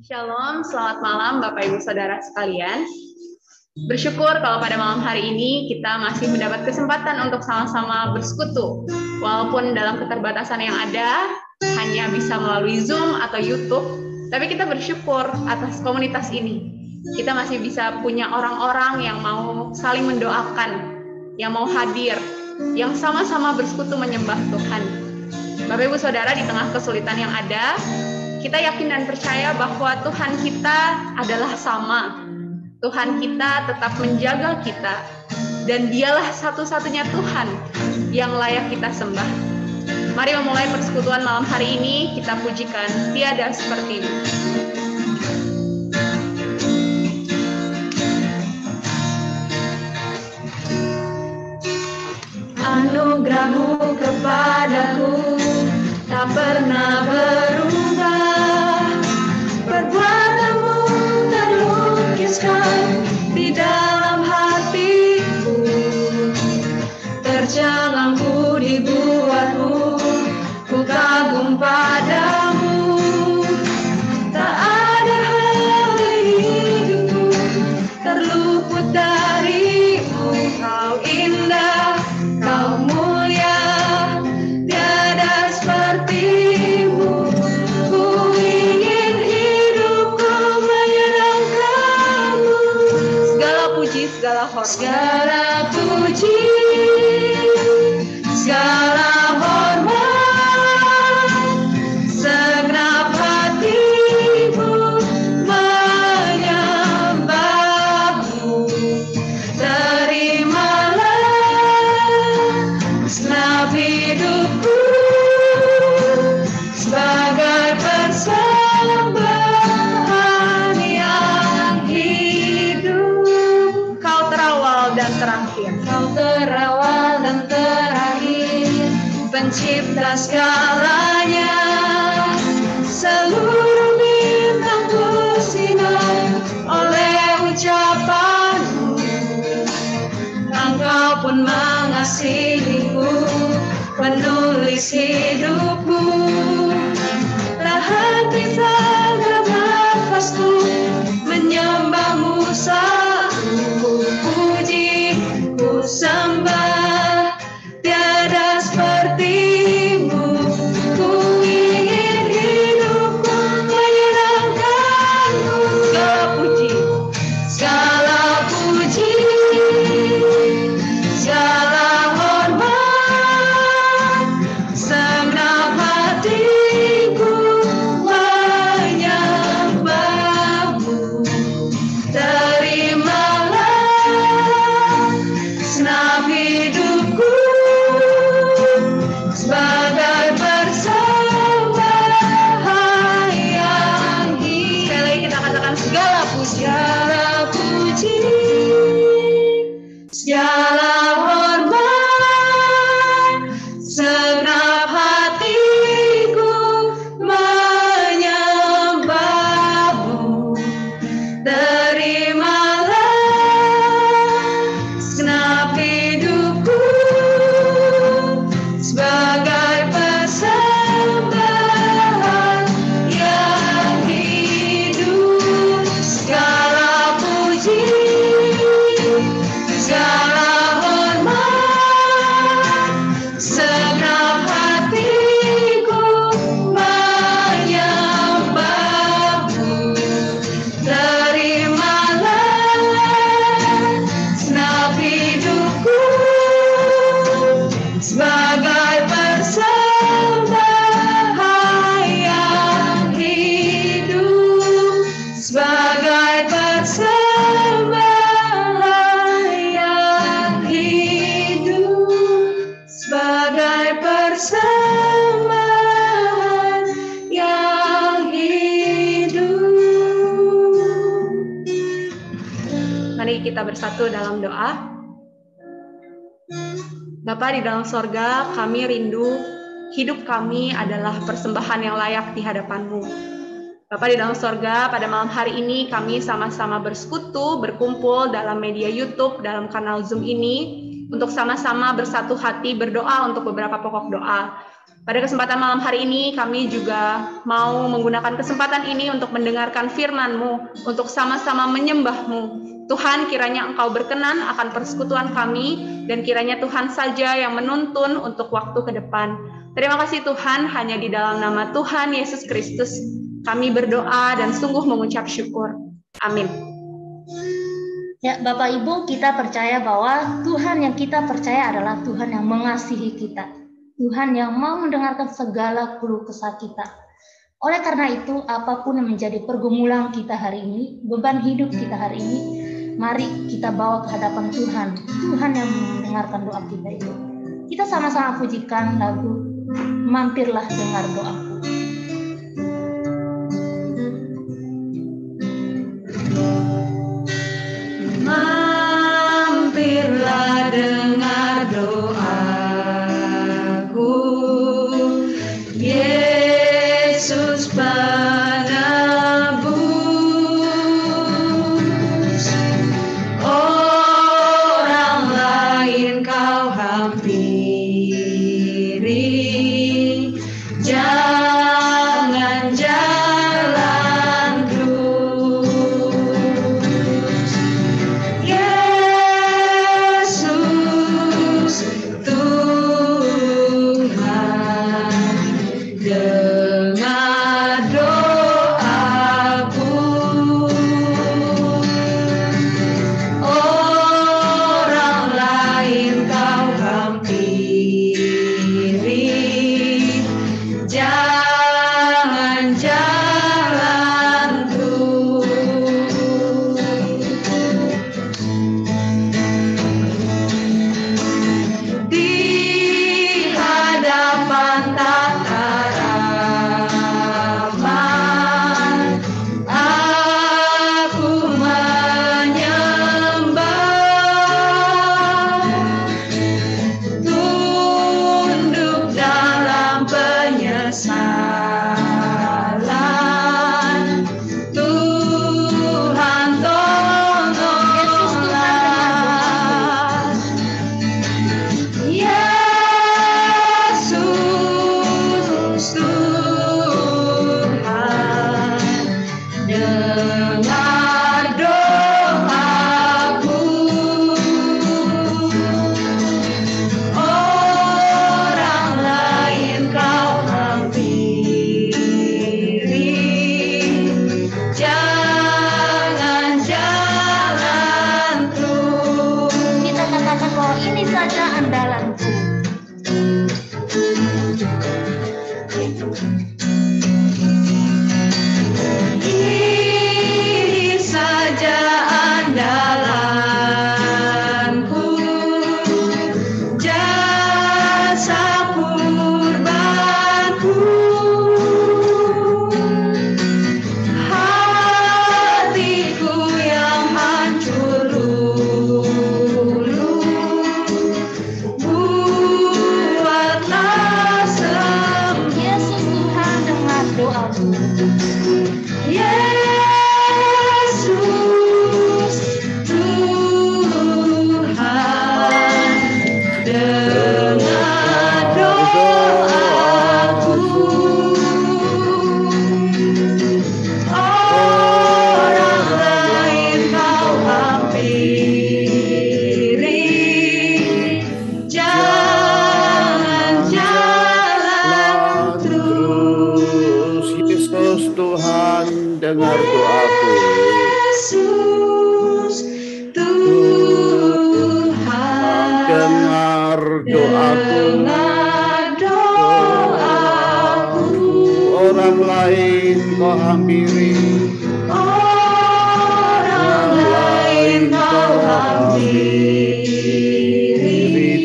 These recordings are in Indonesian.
Shalom, selamat malam Bapak Ibu Saudara sekalian. Bersyukur kalau pada malam hari ini kita masih mendapat kesempatan untuk sama-sama bersekutu. Walaupun dalam keterbatasan yang ada, hanya bisa melalui Zoom atau YouTube, tapi kita bersyukur atas komunitas ini. Kita masih bisa punya orang-orang yang mau saling mendoakan, yang mau hadir, yang sama-sama bersekutu menyembah Tuhan. Bapak Ibu Saudara, di tengah kesulitan yang ada, kita yakin dan percaya bahwa Tuhan kita adalah sama. Tuhan kita tetap menjaga kita. Dan dialah satu-satunya Tuhan yang layak kita sembah. Mari memulai persekutuan malam hari ini, kita pujikan tiada seperti-Mu. Anugerah-Mu kepadaku tak pernah berubah, perbuatan-Mu terlukiskan di dalam hatiku, terjangan ku dibuat-Mu, ku kagum padamu. Tak ada hal di hidupku terluput dari-Mu. Kau indah, Kau mulia, tiada seperti-Mu. Ku ingin hidupku menyenangkan-Mu. Segala puji, segala hormat, segala puji, segala hormat, segenap hatiku menyembah-Mu. Terimalah segenap hidupku sebagai persembahan yang hidup. Kau terawal dan terakhir, Kau terawal dan terakhir, pencipta segalanya. Seluruh bintang bersinar oleh ucapan-Mu. Engkau pun mengasihiku, penulis hidupku. Tak henti segala nafasku menyembah-Mu selalu. Ku puji, ku sembah, tiada seperti-Mu. Ku ingin hidupku menyenangkan-Mu. Segala puji, segala puji, segala hormat, segenap hatiku menyembah-Mu. Terimalah segenap hidupku sebagai persembahan yang hidup. Sekali lagi kita katakan segala puji, segala puji, segala hormat, segenap hatiku menyembah-Mu. Terimalah segenap hidupku sebagai persembahan yang hidup. Segala puji, segala hormat, segenap hatiku menyembah-Mu. Terimalah segenap hidupku sebagai persembahan yang hidup, sebagai persembahan yang hidup, sebagai persembahan yang hidup. Mari kita bersatu dalam doa. Bapa di dalam sorga, kami rindu hidup kami adalah persembahan yang layak di hadapan-Mu. Bapa di dalam sorga, pada malam hari ini kami sama-sama bersekutu, berkumpul dalam media YouTube, dalam kanal Zoom ini, untuk sama-sama bersatu hati berdoa untuk beberapa pokok doa. Pada kesempatan malam hari ini, kami juga mau menggunakan kesempatan ini untuk mendengarkan firman-Mu, untuk sama-sama menyembah-Mu. Tuhan, kiranya Engkau berkenan akan persekutuan kami, dan kiranya Tuhan saja yang menuntun untuk waktu ke depan. Terima kasih Tuhan, hanya di dalam nama Tuhan Yesus Kristus, kami berdoa dan sungguh mengucap syukur. Amin. Ya, Bapak Ibu, kita percaya bahwa Tuhan yang kita percaya adalah Tuhan yang mengasihi kita. Tuhan yang mau mendengarkan segala keluh kesah kita. Oleh karena itu, apapun yang menjadi pergumulan kita hari ini, beban hidup kita hari ini, mari kita bawa ke hadapan Tuhan. Tuhan yang mendengarkan doa kita itu. Kita sama-sama pujikan lagu Mampirlah Dengar Doaku. Mampirlah dengar doaku, Yesus penebus. Orang lain kau hampiri, jangan jalan terus. Yesus Tuhan, dengar doaku. Orang lain kau hampiri, jangan jalan terus. Di hadapan tata rahmat, aku menyembah, tunduk dalam penyesalan. Tuhan tolonglah. Yesus Tuhan, dengar doaku. Orang lain kau hampiri, jangan jalan terus. Kita katakan bahwa ini saja andalanku. Ini saja andalanku, jasa kurbanku. Hatiku yang hancur lulu, buatlah sembuh. Yesus Tuhan, dengar doaku. Yesus Tuhan, dengar doaku. Orang lain kau hampiri, jangan jalan terus. Yesus Tuhan, dengar doaku. Yesus Tuhan, Dengar doaku. dengar doaku. Orang lain kau hampiri, Orang lain kau hampiri,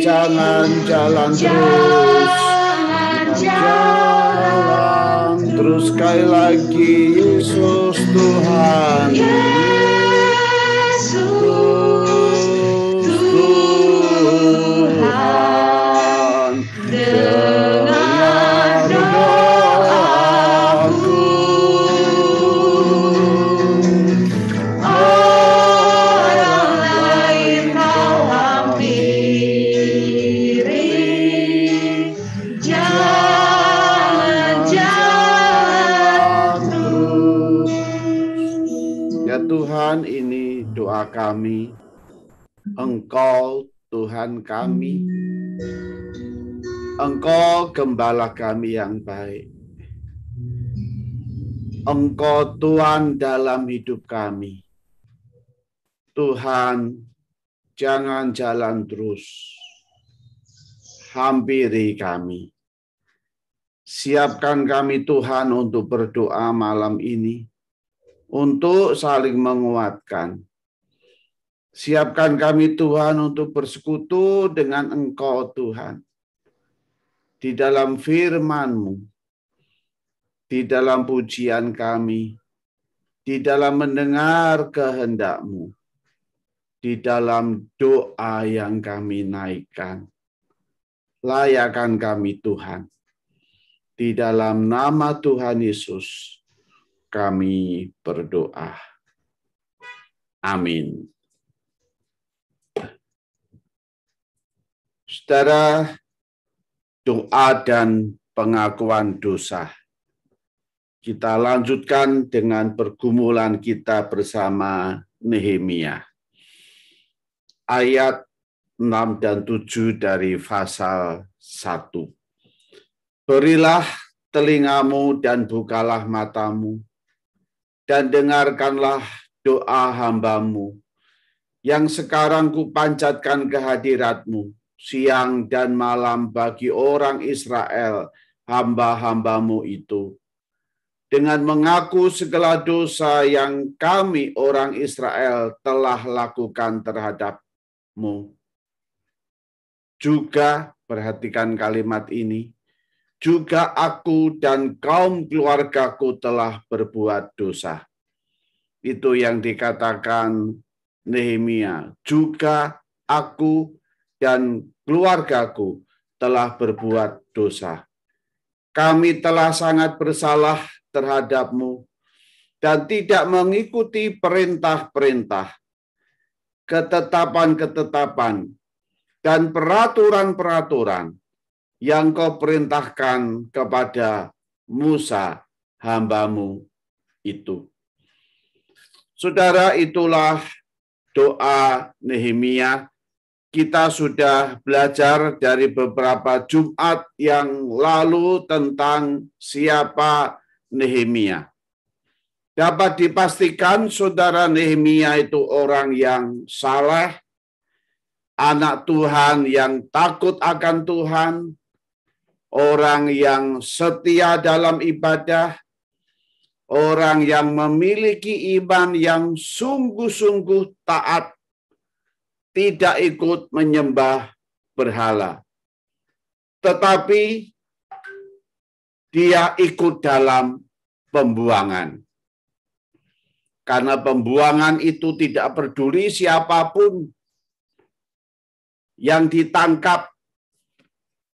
jangan jalan terus. jangan jalan Terus sekali lagi, Yesus Tuhan. Yesus Tuhan, dengar doaku. Orang lain kau hampiri, jangan Tuhan, ini doa kami. Engkau Tuhan kami, Engkau gembala kami yang baik. Engkau Tuhan dalam hidup kami. Tuhan, jangan jalan terus. Hampiri kami. Siapkan kami Tuhan untuk berdoa malam ini. Untuk saling menguatkan. Siapkan kami Tuhan untuk bersekutu dengan Engkau Tuhan. Di dalam firman-Mu. Di dalam pujian kami, di dalam mendengar kehendak-Mu, di dalam doa yang kami naikkan. Layakan kami Tuhan, di dalam nama Tuhan Yesus kami berdoa. Amin. Saudara, doa dan pengakuan dosa. Kita lanjutkan dengan pergumulan kita bersama Nehemia. Ayat 6 dan 7 dari pasal 1. Berilah telingamu dan bukalah matamu, dan dengarkanlah doa hamba-Mu, yang sekarang kupanjatkan kehadirat-Mu, siang dan malam bagi orang Israel, hamba-hamba-Mu itu. Dengan mengaku segala dosa yang kami orang Israel telah lakukan terhadap-Mu. Juga, perhatikan kalimat ini, juga aku dan kaum keluargaku telah berbuat dosa. Itu yang dikatakan Nehemia. Juga aku dan keluargaku telah berbuat dosa. Kami telah sangat bersalah terhadap-Mu dan tidak mengikuti perintah-perintah, ketetapan-ketetapan, dan peraturan-peraturan yang Kau perintahkan kepada Musa, hamba-Mu itu. Saudara, itulah doa Nehemia. Kita sudah belajar dari beberapa Jumat yang lalu tentang siapa Nehemia. Dapat dipastikan saudara, Nehemia itu orang yang saleh, anak Tuhan yang takut akan Tuhan, orang yang setia dalam ibadah, orang yang memiliki iman yang sungguh-sungguh taat, tidak ikut menyembah berhala. Tetapi dia ikut dalam pembuangan. Karena pembuangan itu tidak peduli siapapun yang ditangkap,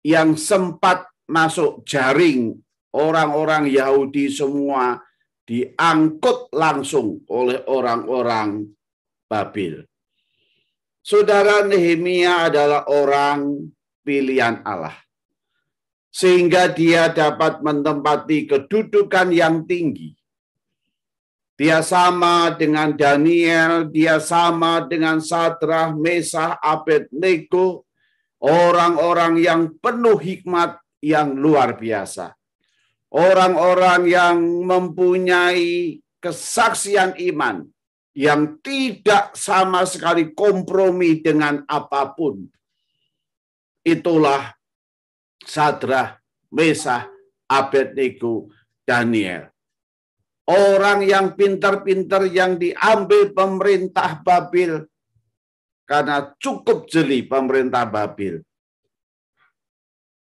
yang sempat masuk jaring orang-orang Yahudi semua diangkut langsung oleh orang-orang Babil. Saudara, Nehemia adalah orang pilihan Allah. Sehingga dia dapat menempati kedudukan yang tinggi. Dia sama dengan Daniel, dia sama dengan Sadrah, Mesah, Abednego, orang-orang yang penuh hikmat yang luar biasa. Orang-orang yang mempunyai kesaksian iman yang tidak sama sekali kompromi dengan apapun. Itulah Sadrah, Mesah, Abednego, Daniel. Orang yang pintar-pintar yang diambil pemerintah Babil karena cukup jeli pemerintah Babil.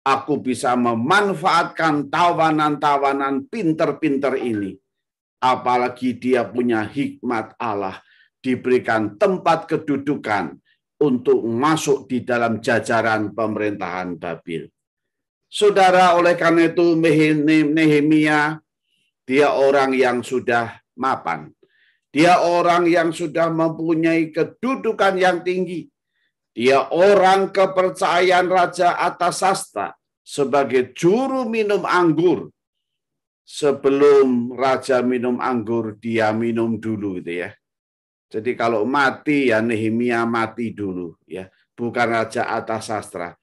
Aku bisa memanfaatkan tawanan-tawanan pintar-pintar ini. Apalagi dia punya hikmat Allah, diberikan tempat kedudukan untuk masuk di dalam jajaran pemerintahan Babil. Saudara, oleh karena itu Nehemia, dia orang yang sudah mapan. Dia orang yang sudah mempunyai kedudukan yang tinggi. Dia orang kepercayaan Raja Artasasta sebagai juru minum anggur. Sebelum Raja minum anggur, dia minum dulu gitu ya. Jadi kalau mati ya Nehemia mati dulu ya, bukan raja Artasastra.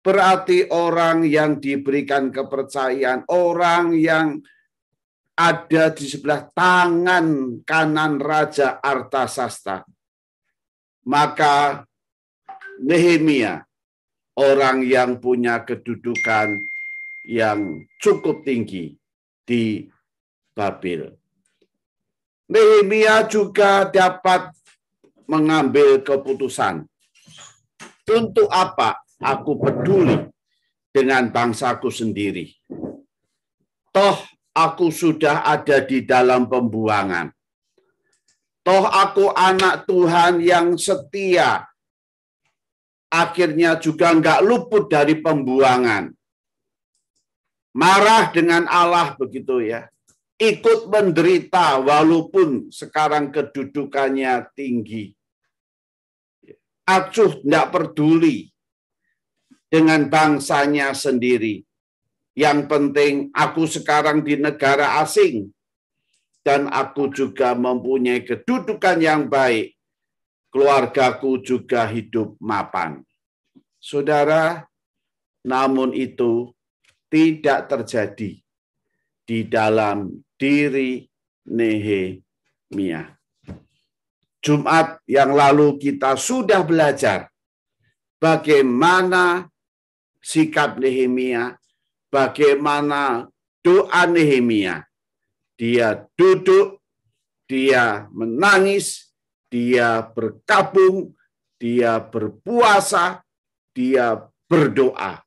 Berarti orang yang diberikan kepercayaan, orang yang ada di sebelah tangan kanan Raja Artasastra. Maka Nehemia, orang yang punya kedudukan yang cukup tinggi di Babel. Nehemia juga dapat mengambil keputusan. Untuk apa aku peduli dengan bangsaku sendiri? Toh aku sudah ada di dalam pembuangan. Toh aku anak Tuhan yang setia. Akhirnya juga nggak luput dari pembuangan. Marah dengan Allah begitu ya. Ikut menderita walaupun sekarang kedudukannya tinggi. Acuh nggak peduli dengan bangsanya sendiri. Yang penting aku sekarang di negara asing. Dan aku juga mempunyai kedudukan yang baik. Keluargaku juga hidup mapan. Saudara, namun itu tidak terjadi di dalam diri Nehemia. Jumat yang lalu kita sudah belajar bagaimana sikap Nehemia, bagaimana doa Nehemia. Dia duduk, dia menangis, dia berkabung, dia berpuasa, dia berdoa.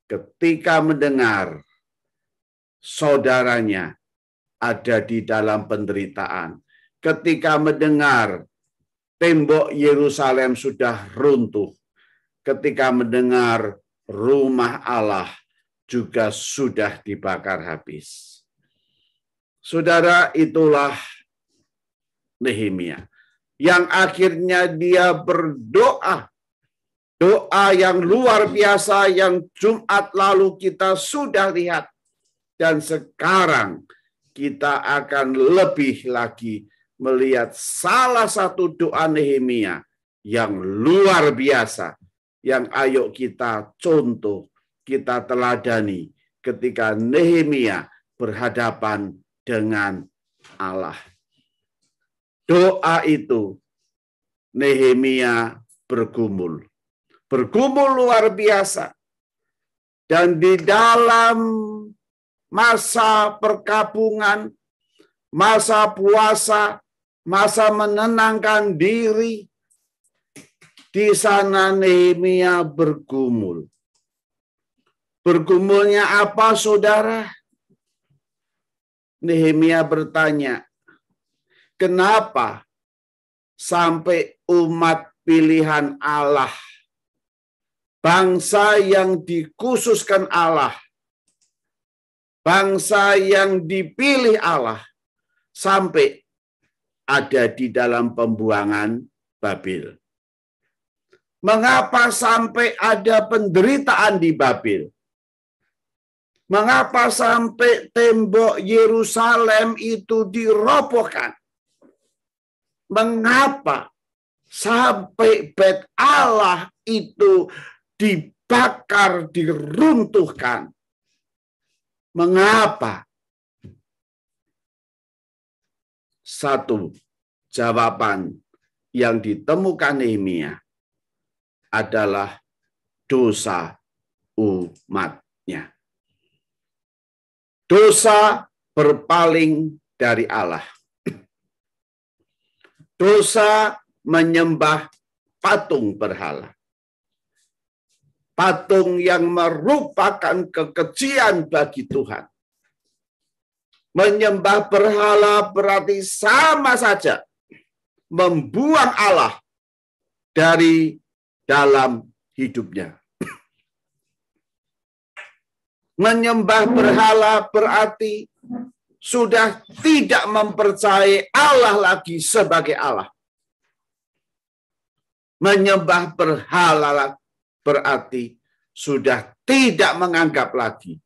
Ketika mendengar saudaranya ada di dalam penderitaan, ketika mendengar tembok Yerusalem sudah runtuh, ketika mendengar rumah Allah juga sudah dibakar habis. Saudara, itulah Nehemia yang akhirnya dia berdoa. Doa yang luar biasa yang Jumat lalu kita sudah lihat. Dan sekarang kita akan lebih lagi melihat salah satu doa Nehemia yang luar biasa. Yang ayo kita contoh, kita teladani ketika Nehemia berhadapan dengan Allah. Doa itu Nehemia bergumul. Bergumul luar biasa. Dan di dalam masa perkabungan, masa puasa, masa menenangkan diri, di sana Nehemia bergumul. Bergumulnya apa, saudara? Nehemia bertanya, kenapa sampai umat pilihan Allah, bangsa yang dikhususkan Allah, bangsa yang dipilih Allah, sampai ada di dalam pembuangan Babel? Mengapa sampai ada penderitaan di Babel? Mengapa sampai tembok Yerusalem itu dirobohkan? Mengapa sampai bait Allah itu dibakar, diruntuhkan? Mengapa? Satu jawaban yang ditemukan Nehemia adalah dosa umatnya. Dosa berpaling dari Allah. Dosa menyembah patung berhala. Patung yang merupakan kekejian bagi Tuhan. Menyembah berhala berarti sama saja membuang Allah dari dalam hidupnya. Menyembah berhala berarti sudah tidak mempercayai Allah lagi sebagai Allah. Menyembah berhala berarti sudah tidak menganggap lagi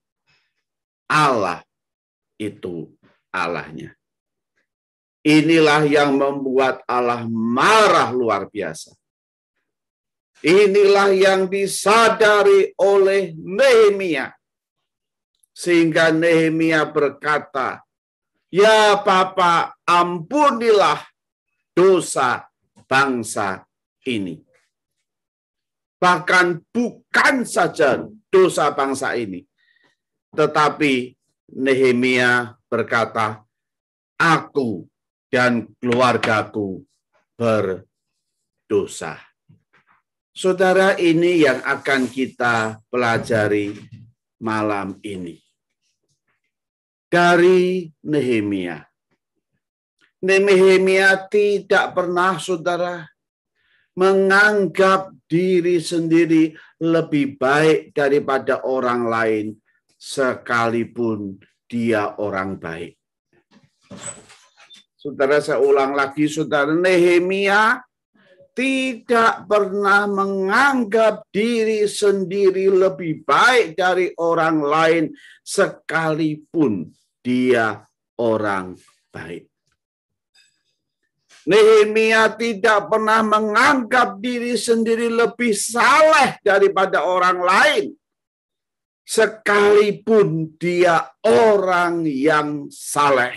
Allah itu Allahnya. Inilah yang membuat Allah marah luar biasa. Inilah yang disadari oleh Nehemia. Sehingga Nehemia berkata, "Ya Bapa, ampunilah dosa bangsa ini." Bahkan bukan saja dosa bangsa ini, tetapi Nehemia berkata, "Aku dan keluargaku berdosa." Saudara, ini yang akan kita pelajari malam ini. Dari Nehemia. Nehemia tidak pernah, saudara, menganggap diri sendiri lebih baik daripada orang lain, sekalipun dia orang baik. Saudara, saya ulang lagi, saudara, Nehemia tidak pernah menganggap diri sendiri lebih baik dari orang lain, sekalipun dia orang baik. Nehemia tidak pernah menganggap diri sendiri lebih saleh daripada orang lain, sekalipun dia orang yang saleh.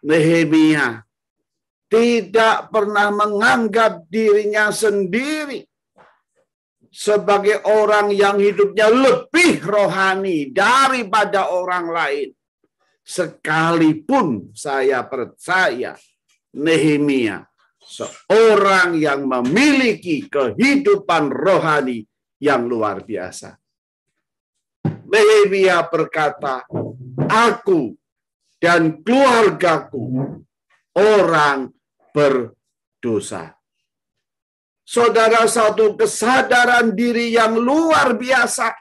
Nehemia tidak pernah menganggap dirinya sendiri sebagai orang yang hidupnya lebih rohani daripada orang lain. Sekalipun saya percaya Nehemia seorang yang memiliki kehidupan rohani yang luar biasa. Nehemia berkata, "Aku dan keluargaku orang berdosa." Saudara, satu kesadaran diri yang luar biasa.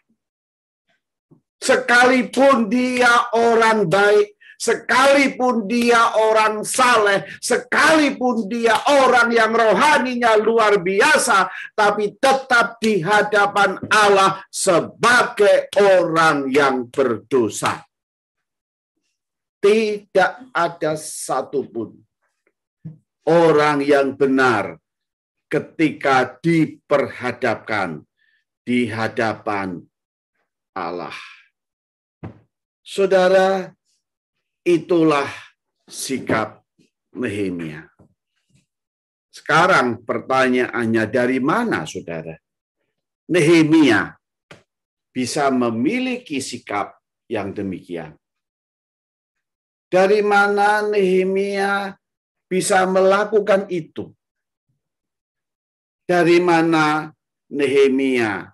Sekalipun dia orang baik, sekalipun dia orang saleh, sekalipun dia orang yang rohaninya luar biasa, tapi tetap di hadapan Allah sebagai orang yang berdosa. Tidak ada satupun orang yang benar ketika diperhadapkan di hadapan Allah. Saudara, itulah sikap Nehemia. Sekarang pertanyaannya, dari mana, saudara, Nehemia bisa memiliki sikap yang demikian? Dari mana Nehemia bisa melakukan itu? Dari mana Nehemia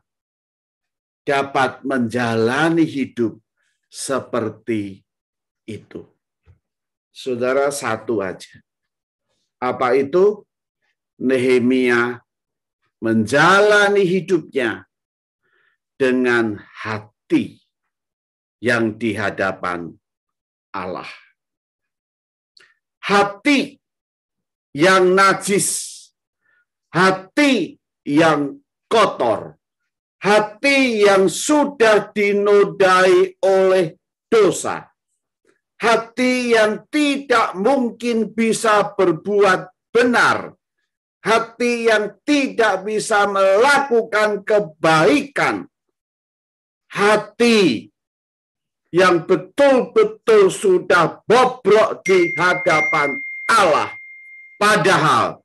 dapat menjalani hidup seperti itu? Saudara, satu aja. Apa itu? Nehemia menjalani hidupnya dengan hati yang di hadapan Allah. Hati yang najis, hati yang kotor, hati yang sudah dinodai oleh dosa, hati yang tidak mungkin bisa berbuat benar, hati yang tidak bisa melakukan kebaikan, hati yang betul-betul sudah bobrok di hadapan Allah. Padahal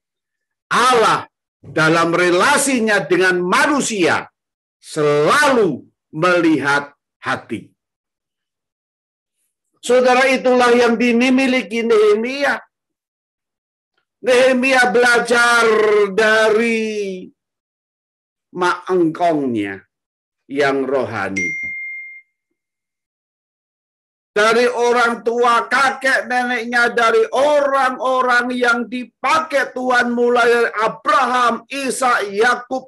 Allah dalam relasinya dengan manusia selalu melihat hati. Saudara, itulah yang dimiliki Nehemia. Nehemia belajar dari mak engkongnya yang rohani. Dari orang tua kakek neneknya, dari orang-orang yang dipakai Tuhan mulai dari Abraham, Ishak, Yakub.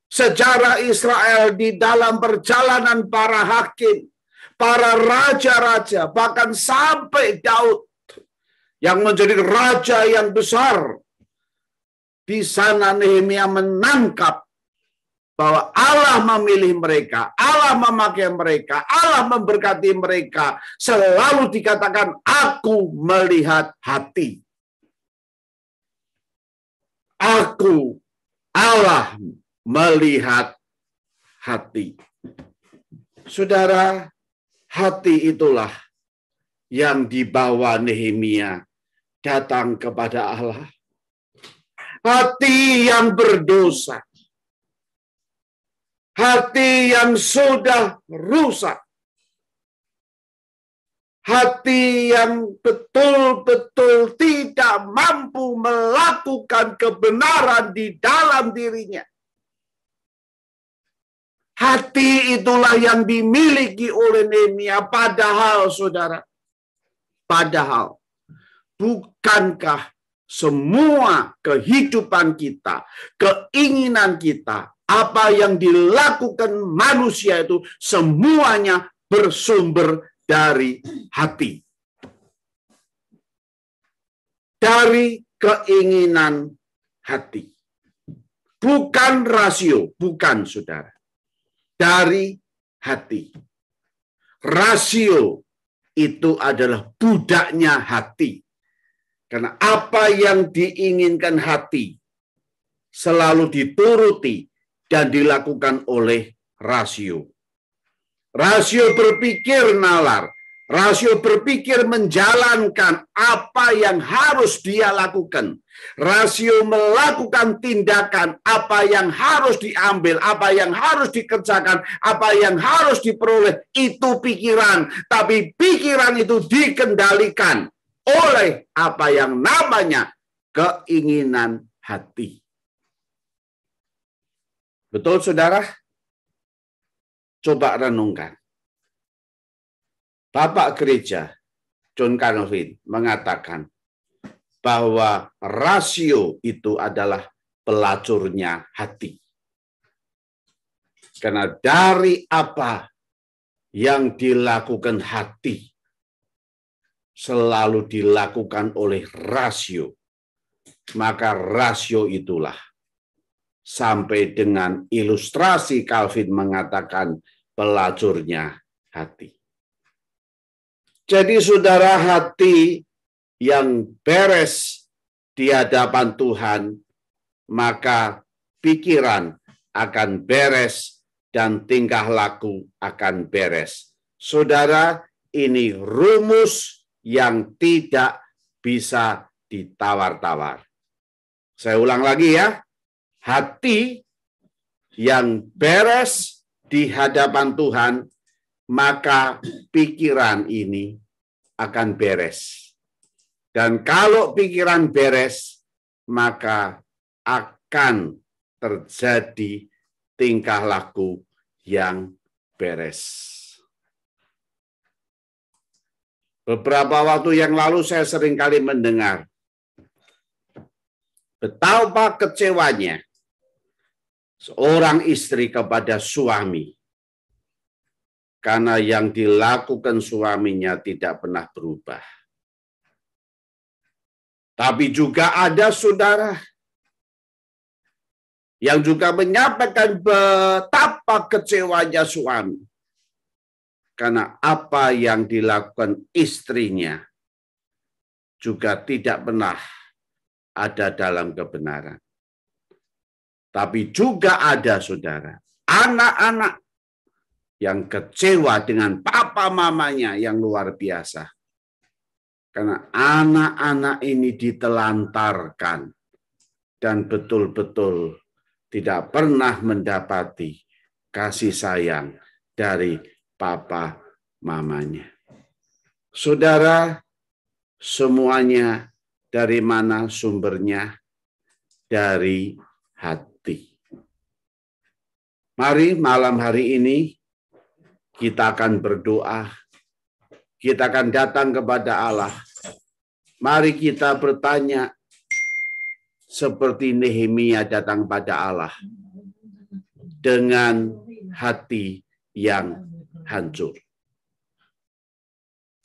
Sejarah Israel di dalam perjalanan para hakim, para raja-raja, bahkan sampai Daud yang menjadi raja yang besar. Di sana Nehemia menangkap bahwa Allah memilih mereka, Allah Allah memakai mereka, Allah memberkati mereka. Selalu dikatakan, aku melihat hati. Aku, Allah melihat hati. Saudara, hati itulah yang dibawa Nehemia datang kepada Allah. Hati yang berdosa. Hati yang sudah rusak. Hati yang betul-betul tidak mampu melakukan kebenaran di dalam dirinya. Hati itulah yang dimiliki oleh Nehemia. Padahal, saudara, padahal, bukankah semua kehidupan kita, keinginan kita, apa yang dilakukan manusia itu semuanya bersumber dari hati. Dari keinginan hati. Bukan rasio, bukan saudara. Dari hati. Rasio itu adalah budaknya hati. Karena apa yang diinginkan hati selalu dituruti dan dilakukan oleh rasio. Rasio berpikir nalar. Rasio berpikir menjalankan apa yang harus dia lakukan. Rasio melakukan tindakan apa yang harus diambil, apa yang harus dikerjakan, apa yang harus diperoleh. Itu pikiran. Tapi pikiran itu dikendalikan oleh apa yang namanya keinginan hati. Betul, saudara? Coba renungkan. Bapak Gereja John Calvin mengatakan bahwa rasio itu adalah pelacurnya hati. Karena dari apa yang dilakukan hati selalu dilakukan oleh rasio. Maka rasio itulah sampai dengan ilustrasi Calvin mengatakan pelacurnya hati. Jadi saudara, hati yang beres di hadapan Tuhan, maka pikiran akan beres dan tingkah laku akan beres. Saudara, ini rumus yang tidak bisa ditawar-tawar. Saya ulang lagi ya. Hati yang beres di hadapan Tuhan, maka pikiran ini akan beres. Dan kalau pikiran beres, maka akan terjadi tingkah laku yang beres. Beberapa waktu yang lalu saya seringkali mendengar betapa kecewanya seorang istri kepada suami karena yang dilakukan suaminya tidak pernah berubah. Tapi juga ada saudara yang juga menyampaikan betapa kecewanya suami karena apa yang dilakukan istrinya juga tidak pernah ada dalam kebenaran. Tapi juga ada saudara, anak-anak yang kecewa dengan papa mamanya yang luar biasa. Karena anak-anak ini ditelantarkan dan betul-betul tidak pernah mendapati kasih sayang dari papa mamanya. Saudara, semuanya dari mana sumbernya? Dari hati. Mari malam hari ini kita akan berdoa. Kita akan datang kepada Allah. Mari kita bertanya seperti Nehemia datang pada Allah dengan hati yang hancur.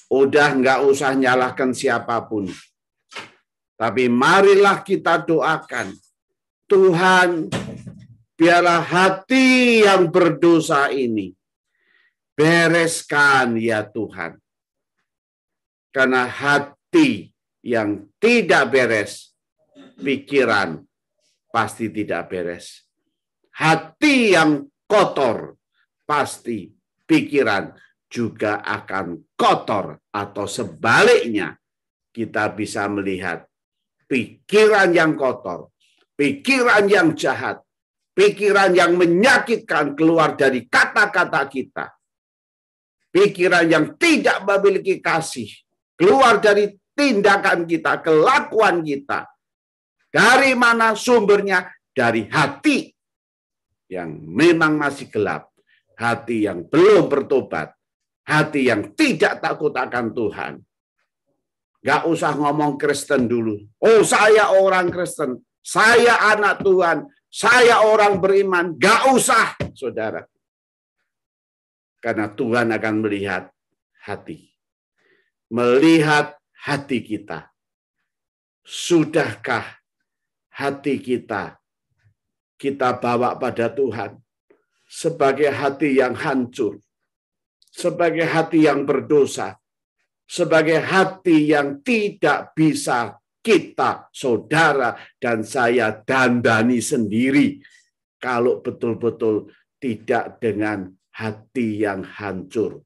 Udah nggak usah nyalahkan siapapun. Tapi marilah kita doakan. Tuhan, biarlah hati yang berdosa ini bereskan ya Tuhan. Karena hati yang tidak beres, pikiran pasti tidak beres. Hati yang kotor, pasti pikiran juga akan kotor. Atau sebaliknya, kita bisa melihat pikiran yang kotor, pikiran yang jahat, pikiran yang menyakitkan keluar dari kata-kata kita. Pikiran yang tidak memiliki kasih keluar dari tindakan kita, kelakuan kita. Dari mana sumbernya? Dari hati yang memang masih gelap, hati yang belum bertobat, hati yang tidak takut akan Tuhan. Gak usah ngomong Kristen dulu. Oh, saya orang Kristen, saya anak Tuhan, saya orang beriman. Gak usah, saudara. Karena Tuhan akan melihat hati. Melihat hati kita. Sudahkah hati kita bawa pada Tuhan sebagai hati yang hancur, sebagai hati yang berdosa, sebagai hati yang tidak bisa kita, saudara dan saya, dandani sendiri kalau betul-betul tidak dengan hati yang hancur.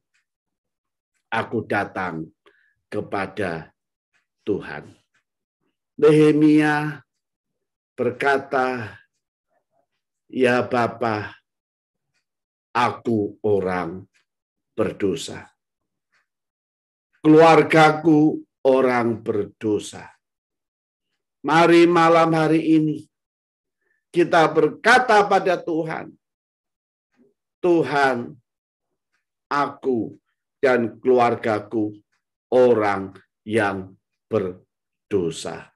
Aku datang kepada Tuhan. Nehemia berkata, ya Bapa, aku orang berdosa. Keluargaku orang berdosa. Mari malam hari ini kita berkata pada Tuhan, Tuhan, aku dan keluargaku orang yang berdosa.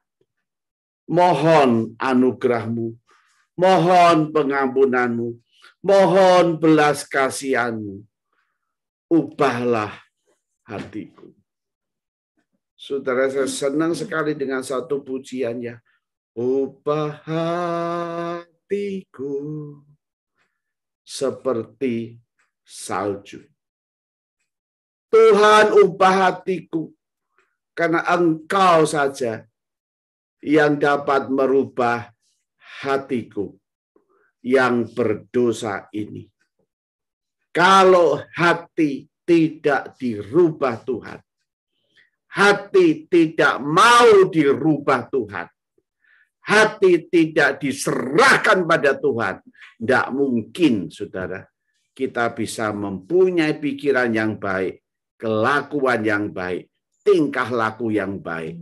Mohon anugerah-Mu, mohon pengampunan-Mu, mohon belas kasihan-Mu. Ubahlah hatiku. Saudara, saya senang sekali dengan satu pujiannya. Ubah hatiku seperti salju. Tuhan, ubah hatiku, karena Engkau saja yang dapat merubah hatiku yang berdosa ini. Kalau hati tidak dirubah Tuhan, hati tidak mau dirubah Tuhan, hati tidak diserahkan pada Tuhan, tidak mungkin, saudara, kita bisa mempunyai pikiran yang baik, kelakuan yang baik, tingkah laku yang baik.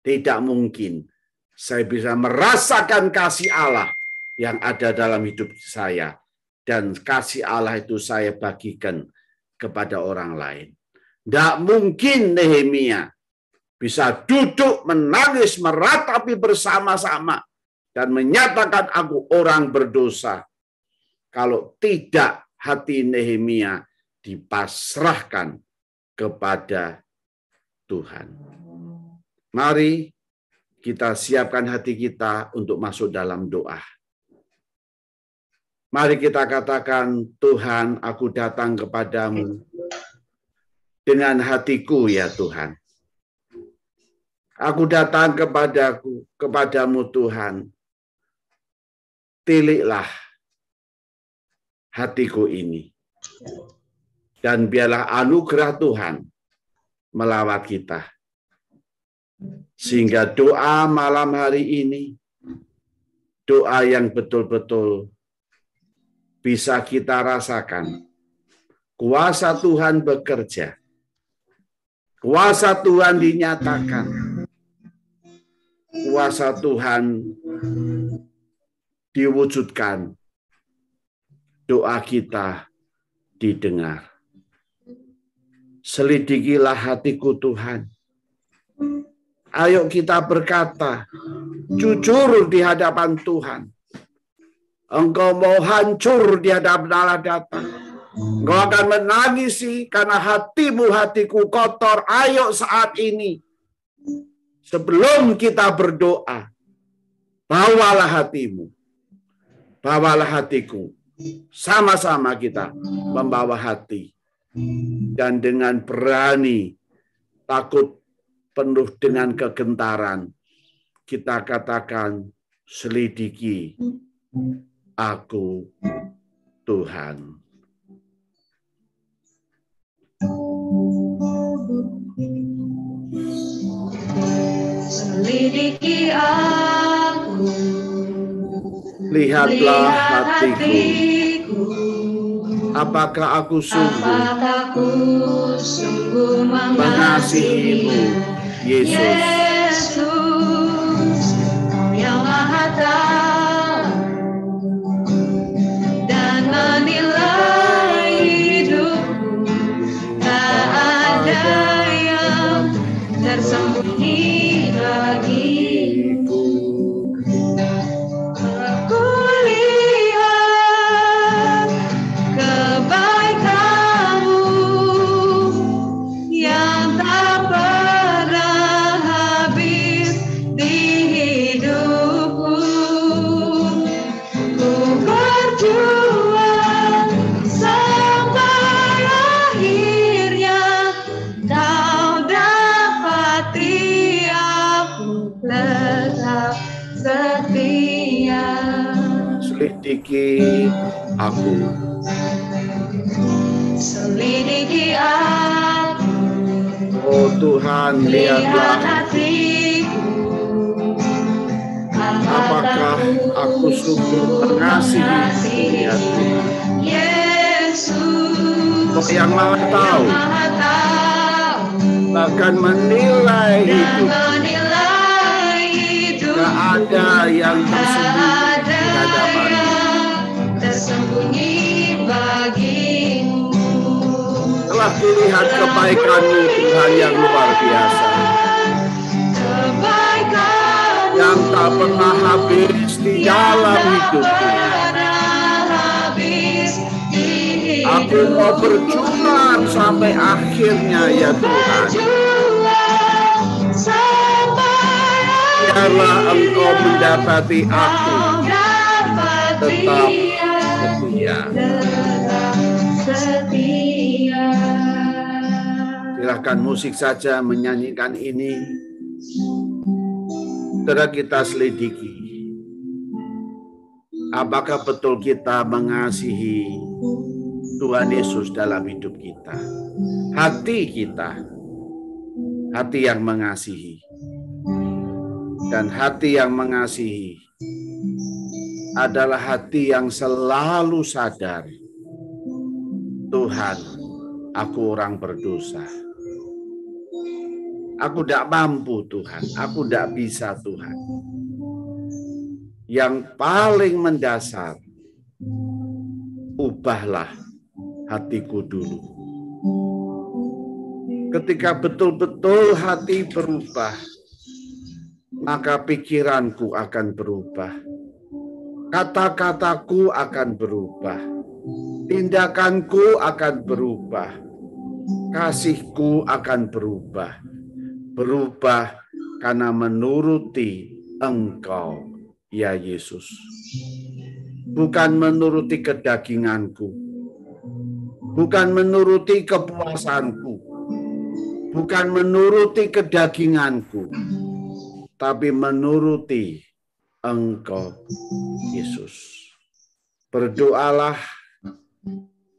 Tidak mungkin saya bisa merasakan kasih Allah yang ada dalam hidup saya. Dan kasih Allah itu saya bagikan kepada orang lain. Tidak mungkin Nehemia bisa duduk menangis meratapi bersama-sama dan menyatakan aku orang berdosa. Kalau tidak hati Nehemia dipasrahkan kepada Tuhan. Mari kita siapkan hati kita untuk masuk dalam doa. Mari kita katakan, Tuhan, aku datang kepadamu dengan hatiku ya Tuhan. Aku datang kepadamu Tuhan. Tiliklah hatiku ini. Dan biarlah anugerah Tuhan melawat kita. Sehingga doa malam hari ini, doa yang betul-betul bisa kita rasakan. Kuasa Tuhan bekerja. Kuasa Tuhan dinyatakan. Kuasa Tuhan diwujudkan. Doa kita didengar. Selidikilah hatiku Tuhan. Ayo kita berkata, jujur di hadapan Tuhan. Engkau mau hancur di hadapan Allah datang. Engkau akan menangisi karena hatiku kotor. Ayo saat ini, sebelum kita berdoa, bawalah hatimu, bawalah hatiku sama-sama kita membawa hati dan dengan berani, takut penuh dengan kegentaran, kita katakan, selidiki aku Tuhan. Selidiki aku, lihatlah hatiku, apakah aku sungguh mengasihimu, Yesus. Kau yang Maha Tahu dan menilai hidupku, tak ada yang tersembunyi bagiku. Aku lihat kebaikan-Mu yang tak pernah habis di hidupku. Ku berjuang sampai akhirnya Kau dapati aku tetap setia. Selidiki aku, Selidiki aku, oh Tuhan, lihatlah hatiku, apakah aku sungguh mengasihi Tuhan. Yesus. Kau yang Maha Tahu, bahkan menilai hidup, tak ada yang tersembunyi bagimu. Telah dilihat kebaikan-Mu, Tuhan, yang luar biasa, yang tak pernah habis di dalam hidupku. Aku mau berjuang sampai akhirnya, ya Tuhan. Biarlah Engkau mendapati aku tetap setia. Silakan musik saja menyanyikan ini. Saudara, kita selidiki. Apakah betul kita mengasihi Tuhan Yesus dalam hidup kita? Hati kita, hati yang mengasihi. Dan hati yang mengasihi adalah hati yang selalu sadar, Tuhan, aku orang berdosa. Aku tidak mampu, Tuhan. Aku tidak bisa, Tuhan. Yang paling mendasar, ubahlah hatiku dulu. Ketika betul-betul hati berubah, maka pikiranku akan berubah. Kata-kataku akan berubah. Tindakanku akan berubah. Kasihku akan berubah. Berubah karena menuruti Engkau, ya Yesus. Bukan menuruti kedaginganku. Bukan menuruti kepuasanku. Bukan menuruti kedaginganku. Tapi menuruti Engkau, Yesus. Berdoalah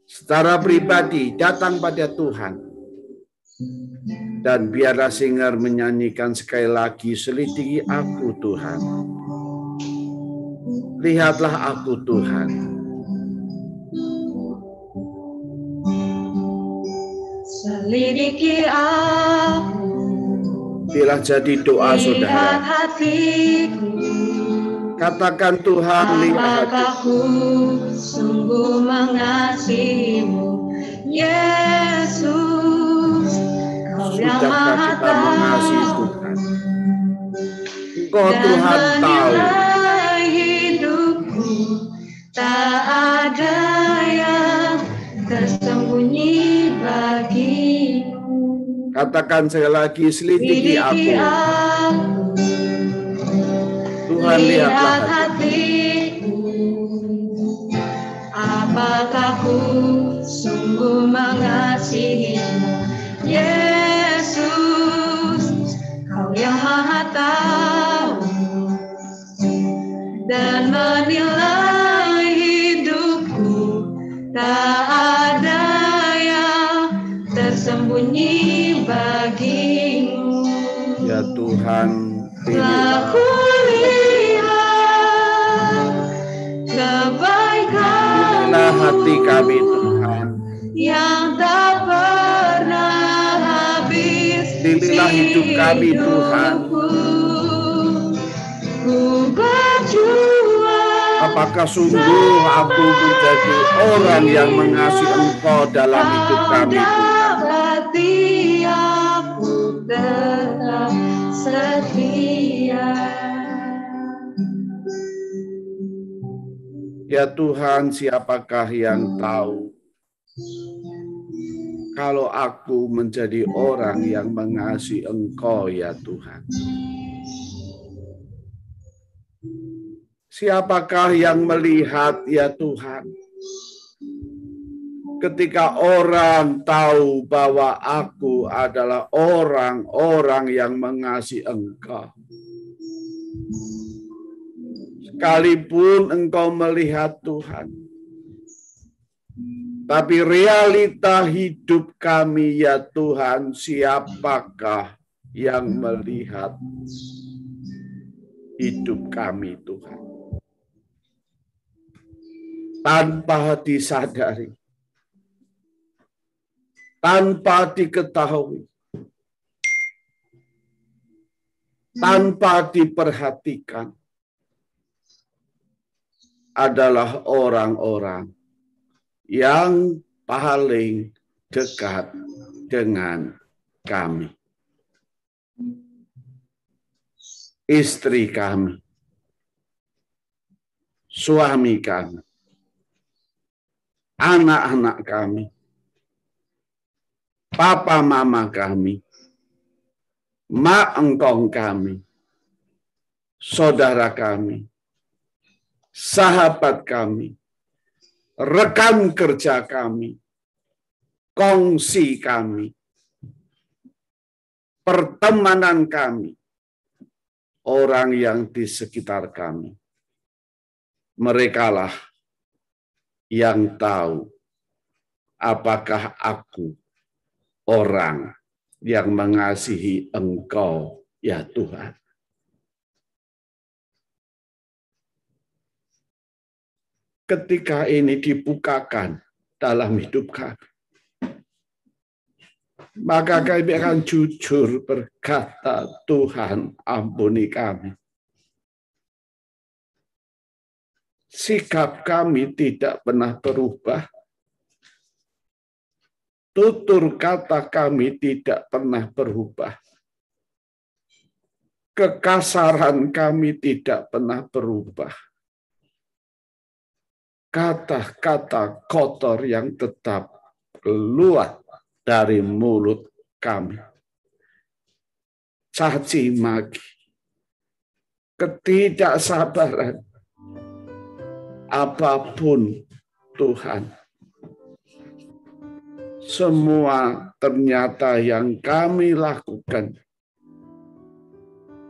secara pribadi, datang pada Tuhan. Dan biarlah singer menyanyikan sekali lagi, selidiki aku Tuhan. Lihatlah aku Tuhan. Selidiki aku. Bila jadi doa saudara, katakan Tuhan, lihat aku sungguh mengasihimu, Yesus. Kau yang Maha Tahu, Engkau Tuhan tahu hidupku, tak ada yang tersembunyi bagimu. Katakan sekali lagi, selidiki aku. Tuhan, lihatlah hatiku. apakah ku sungguh mengasihimu, Yesus, Kau yang Maha Tahu dan menilai hidupku, tak ada yang tersembunyi bagimu. Ya Tuhan, telah kulihat kebaikan-Mu, pilihlah hati kami Tuhan, yang tak pernah habis. pilihlah hidup kami Tuhan. Ku berjuang, apakah sungguh aku menjadi orang yang mengasihi Engkau dalam hidup kami Tuhan? Hati aku tetap setia. Ya Tuhan, siapakah yang tahu kalau aku menjadi orang yang mengasihi Engkau, ya Tuhan? Siapakah yang melihat, ya Tuhan, ketika orang tahu bahwa aku adalah orang-orang yang mengasihi Engkau? Sekalipun Engkau melihat Tuhan, tapi realita hidup kami, ya Tuhan, siapakah yang melihat hidup kami, Tuhan? Tanpa disadari, tanpa diketahui, tanpa diperhatikan, adalah orang-orang yang paling dekat dengan kami. Istri kami, suami kami, anak-anak kami, papa mama kami, mak engkong kami, saudara kami, sahabat kami, rekan kerja kami, kongsi kami, pertemanan kami, orang yang di sekitar kami. Merekalah yang tahu apakah aku orang yang mengasihi Engkau, ya Tuhan. Ketika ini dibukakan dalam hidup kami, maka kami akan jujur berkata, Tuhan, ampuni kami. Sikap kami tidak pernah berubah. Tutur kata kami tidak pernah berubah. Kekasaran kami tidak pernah berubah. Kata-kata kotor yang tetap keluar dari mulut kami. Caci maki, ketidaksabaran, apapun Tuhan. Semua ternyata yang kami lakukan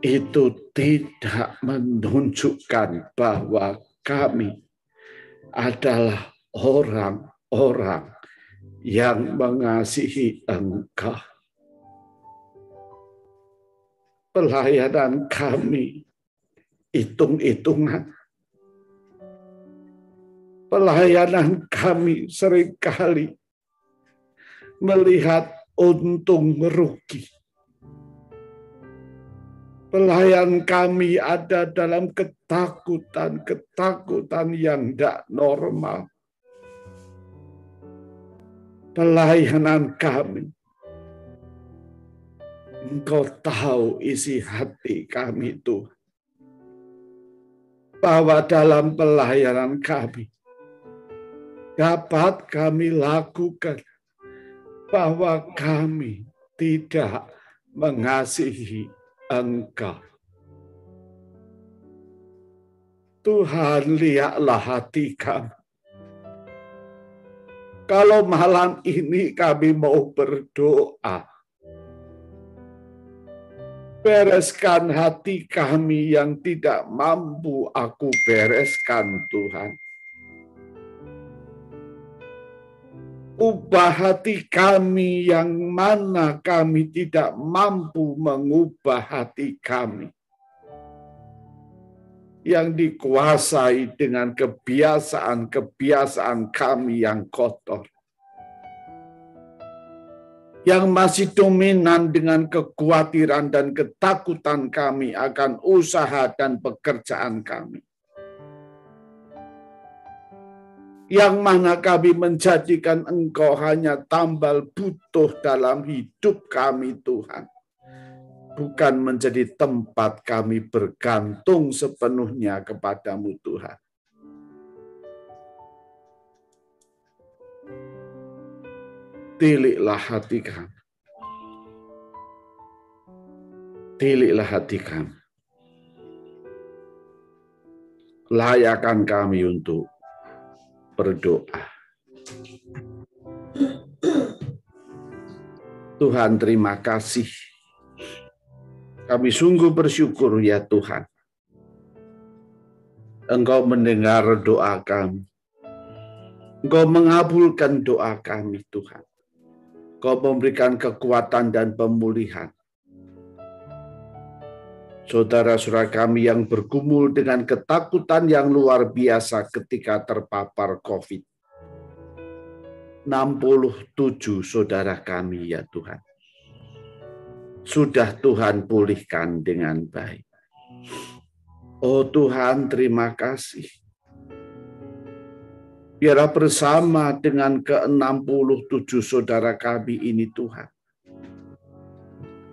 itu tidak menunjukkan bahwa kami adalah orang-orang yang mengasihi Engkau. Pelayanan kami hitung-hitungan. Pelayanan kami seringkali melihat untung merugi. Pelayan kami ada dalam ketakutan yang tidak normal. Pelayanan kami, Engkau tahu isi hati kami itu. Bahwa dalam pelayanan kami, dapat kami lakukan bahwa kami tidak mengasihi Engkau. Tuhan, lihatlah hati kami. Kalau malam ini kami mau berdoa, bereskan hati kami yang tidak mampu aku bereskan, Tuhan. Ubah hati kami yang mana kami tidak mampu mengubah hati kami, yang dikuasai dengan kebiasaan-kebiasaan kami yang kotor, yang masih dominan dengan kekhawatiran dan ketakutan kami akan usaha dan pekerjaan kami, yang mana kami menjadikan Engkau hanya tambal butuh dalam hidup kami, Tuhan. Bukan menjadi tempat kami bergantung sepenuhnya kepadamu, Tuhan. Tiliklah hati kami. Tiliklah hati kami. Layakkan kami untuk berdoa. Tuhan, terima kasih. Kami sungguh bersyukur ya Tuhan. Engkau mendengar doa kami. Engkau mengabulkan doa kami, Tuhan. Engkau memberikan kekuatan dan pemulihan. Saudara-saudara kami yang bergumul dengan ketakutan yang luar biasa ketika terpapar COVID. 67 saudara kami ya Tuhan. Sudah Tuhan pulihkan dengan baik. Oh Tuhan, terima kasih. Biarlah bersama dengan ke-67 saudara kami ini Tuhan,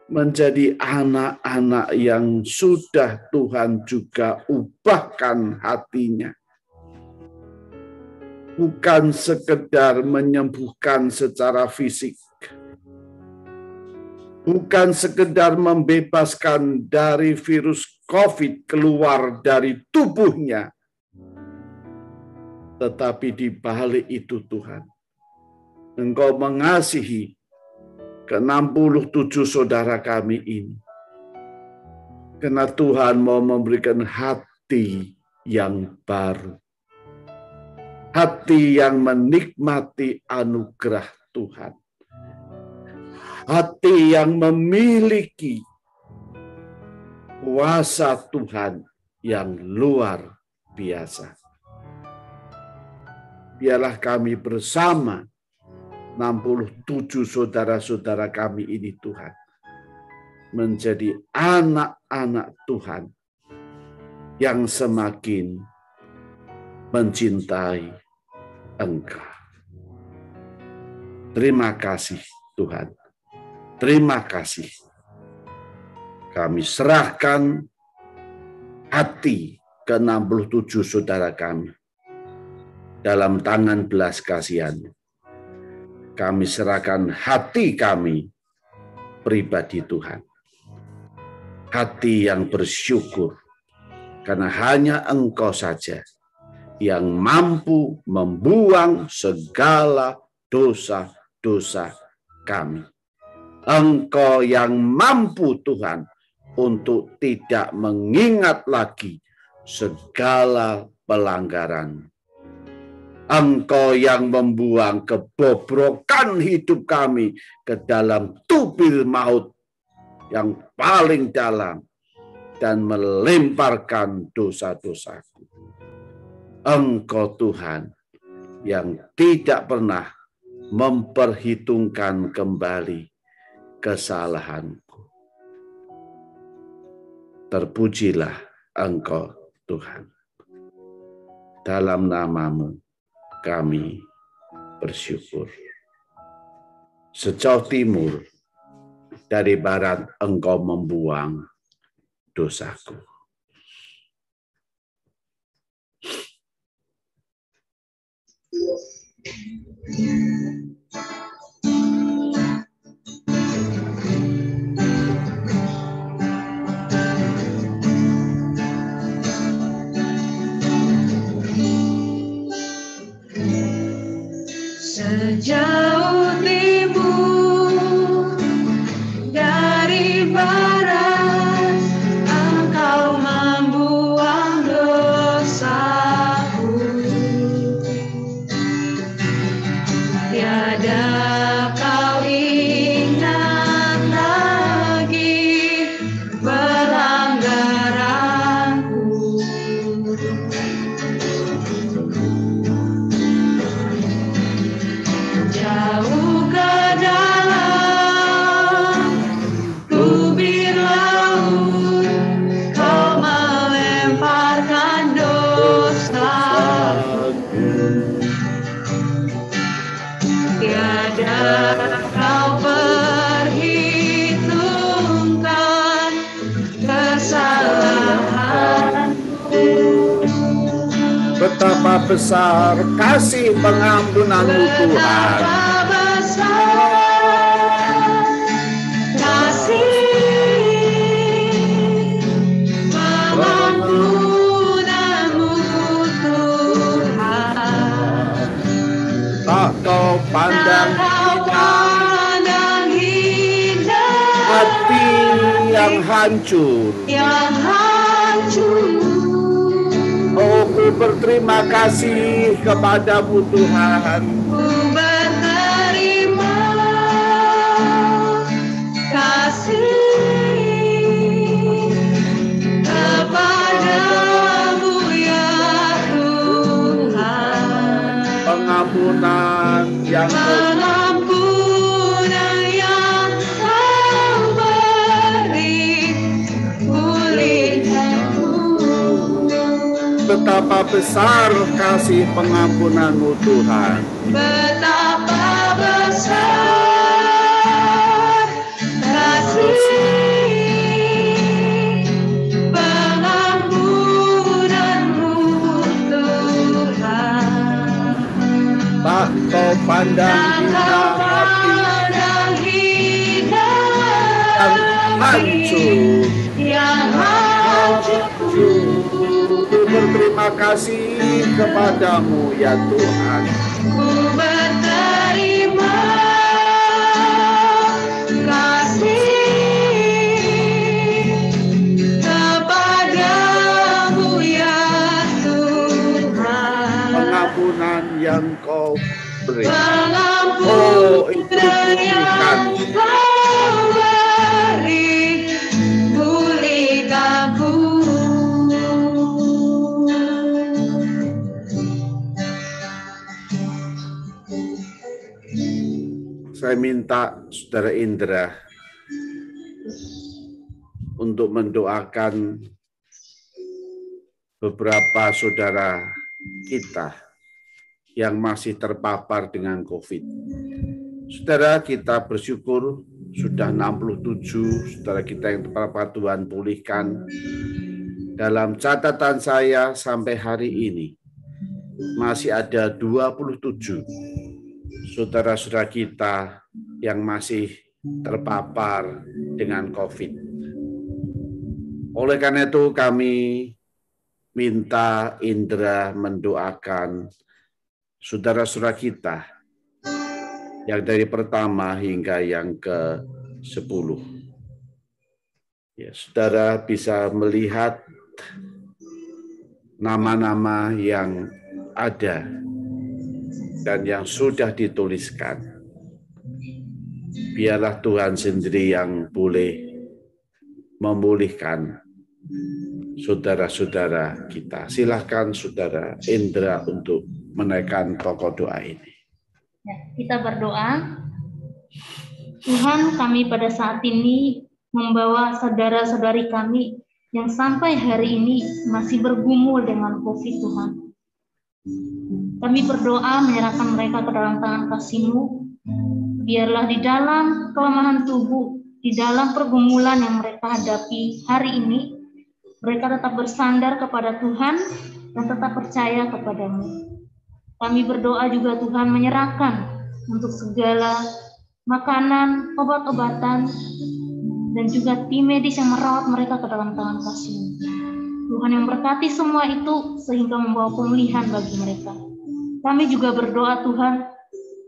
menjadi anak-anak yang sudah Tuhan juga ubahkan hatinya. Bukan sekedar menyembuhkan secara fisik, bukan sekedar membebaskan dari virus COVID keluar dari tubuhnya. Tetapi di balik itu Tuhan, Engkau mengasihi ke-67 saudara kami ini. Karena Tuhan mau memberikan hati yang baru. Hati yang menikmati anugerah Tuhan. Hati yang memiliki kuasa Tuhan yang luar biasa. Biarlah kami bersama 67 saudara-saudara kami ini Tuhan, menjadi anak-anak Tuhan yang semakin mencintai Engkau. Terima kasih Tuhan. Terima kasih. Kami serahkan hati ke-67 saudara kami dalam tangan belas kasihan. Kami serahkan hati kami pribadi Tuhan. Hati yang bersyukur karena hanya Engkau saja yang mampu membuang segala dosa-dosa kami. Engkau yang mampu Tuhan untuk tidak mengingat lagi segala pelanggaran. Engkau yang membuang kebobrokan hidup kami ke dalam tubir maut yang paling dalam dan melemparkan dosa-dosaku. Engkau Tuhan yang tidak pernah memperhitungkan kembali kesalahanku. Terpujilah Engkau Tuhan. Dalam nama-Mu kami bersyukur. Sejauh timur dari barat Engkau membuang dosaku. jauh ke dalam kubir laut, kau melemparkan dosaku. Tiada kau perhitungkan kesalahanku. Betapa besar kasih pengampunan-Mu Tuhan. Betapa besar kasih pengampunan-Mu Tuhan. Tak kau pandang indah hati yang hancur. Oh, ku berterima kasih kepadamu Tuhan. Ku berterima kasih kepadamu ya Tuhan. Pengampunan yang Pengampunan yang Kau beri, pulihkanku. betapa besar kasih pengampunan-Mu Tuhan. Betapa besar kasih pengampunan-Mu Tuhan. Tak kau pandang indah hati yang hancur. Ku berterima kasih kepadamu ya Tuhan. Ku berterima kasih kepadamu ya Tuhan. Pengampunan yang Kau beri. Pengampunan yang Kau beri, pulihkanku. Saya minta Saudara Indra untuk mendoakan beberapa saudara kita yang masih terpapar dengan COVID. Saudara, kita bersyukur sudah 67 saudara kita yang terpapar Tuhan pulihkan. Dalam catatan saya sampai hari ini masih ada 27 saudara-saudara kita yang masih terpapar dengan COVID. Oleh karena itu kami minta Indra mendoakan saudara-saudara kita yang dari pertama hingga yang ke-10. Ya, saudara bisa melihat nama-nama yang ada dan yang sudah dituliskan. Biarlah Tuhan sendiri yang boleh memulihkan saudara-saudara kita. Silakan Saudara Indra untuk menaikkan pokok doa ini. Ya, kita berdoa. Tuhan, kami pada saat ini membawa saudara-saudari kami yang sampai hari ini masih bergumul dengan COVID, Tuhan. Kami berdoa menyerahkan mereka ke dalam tangan kasih-Mu. Biarlah di dalam kelemahan tubuh, di dalam pergumulan yang mereka hadapi hari ini, mereka tetap bersandar kepada Tuhan dan tetap percaya kepada-Mu. Kami berdoa juga Tuhan menyerahkan untuk segala makanan, obat-obatan, dan juga tim medis yang merawat mereka ke dalam tangan kasih-Mu. Tuhan yang berkati semua itu sehingga membawa pemulihan bagi mereka. Kami juga berdoa Tuhan,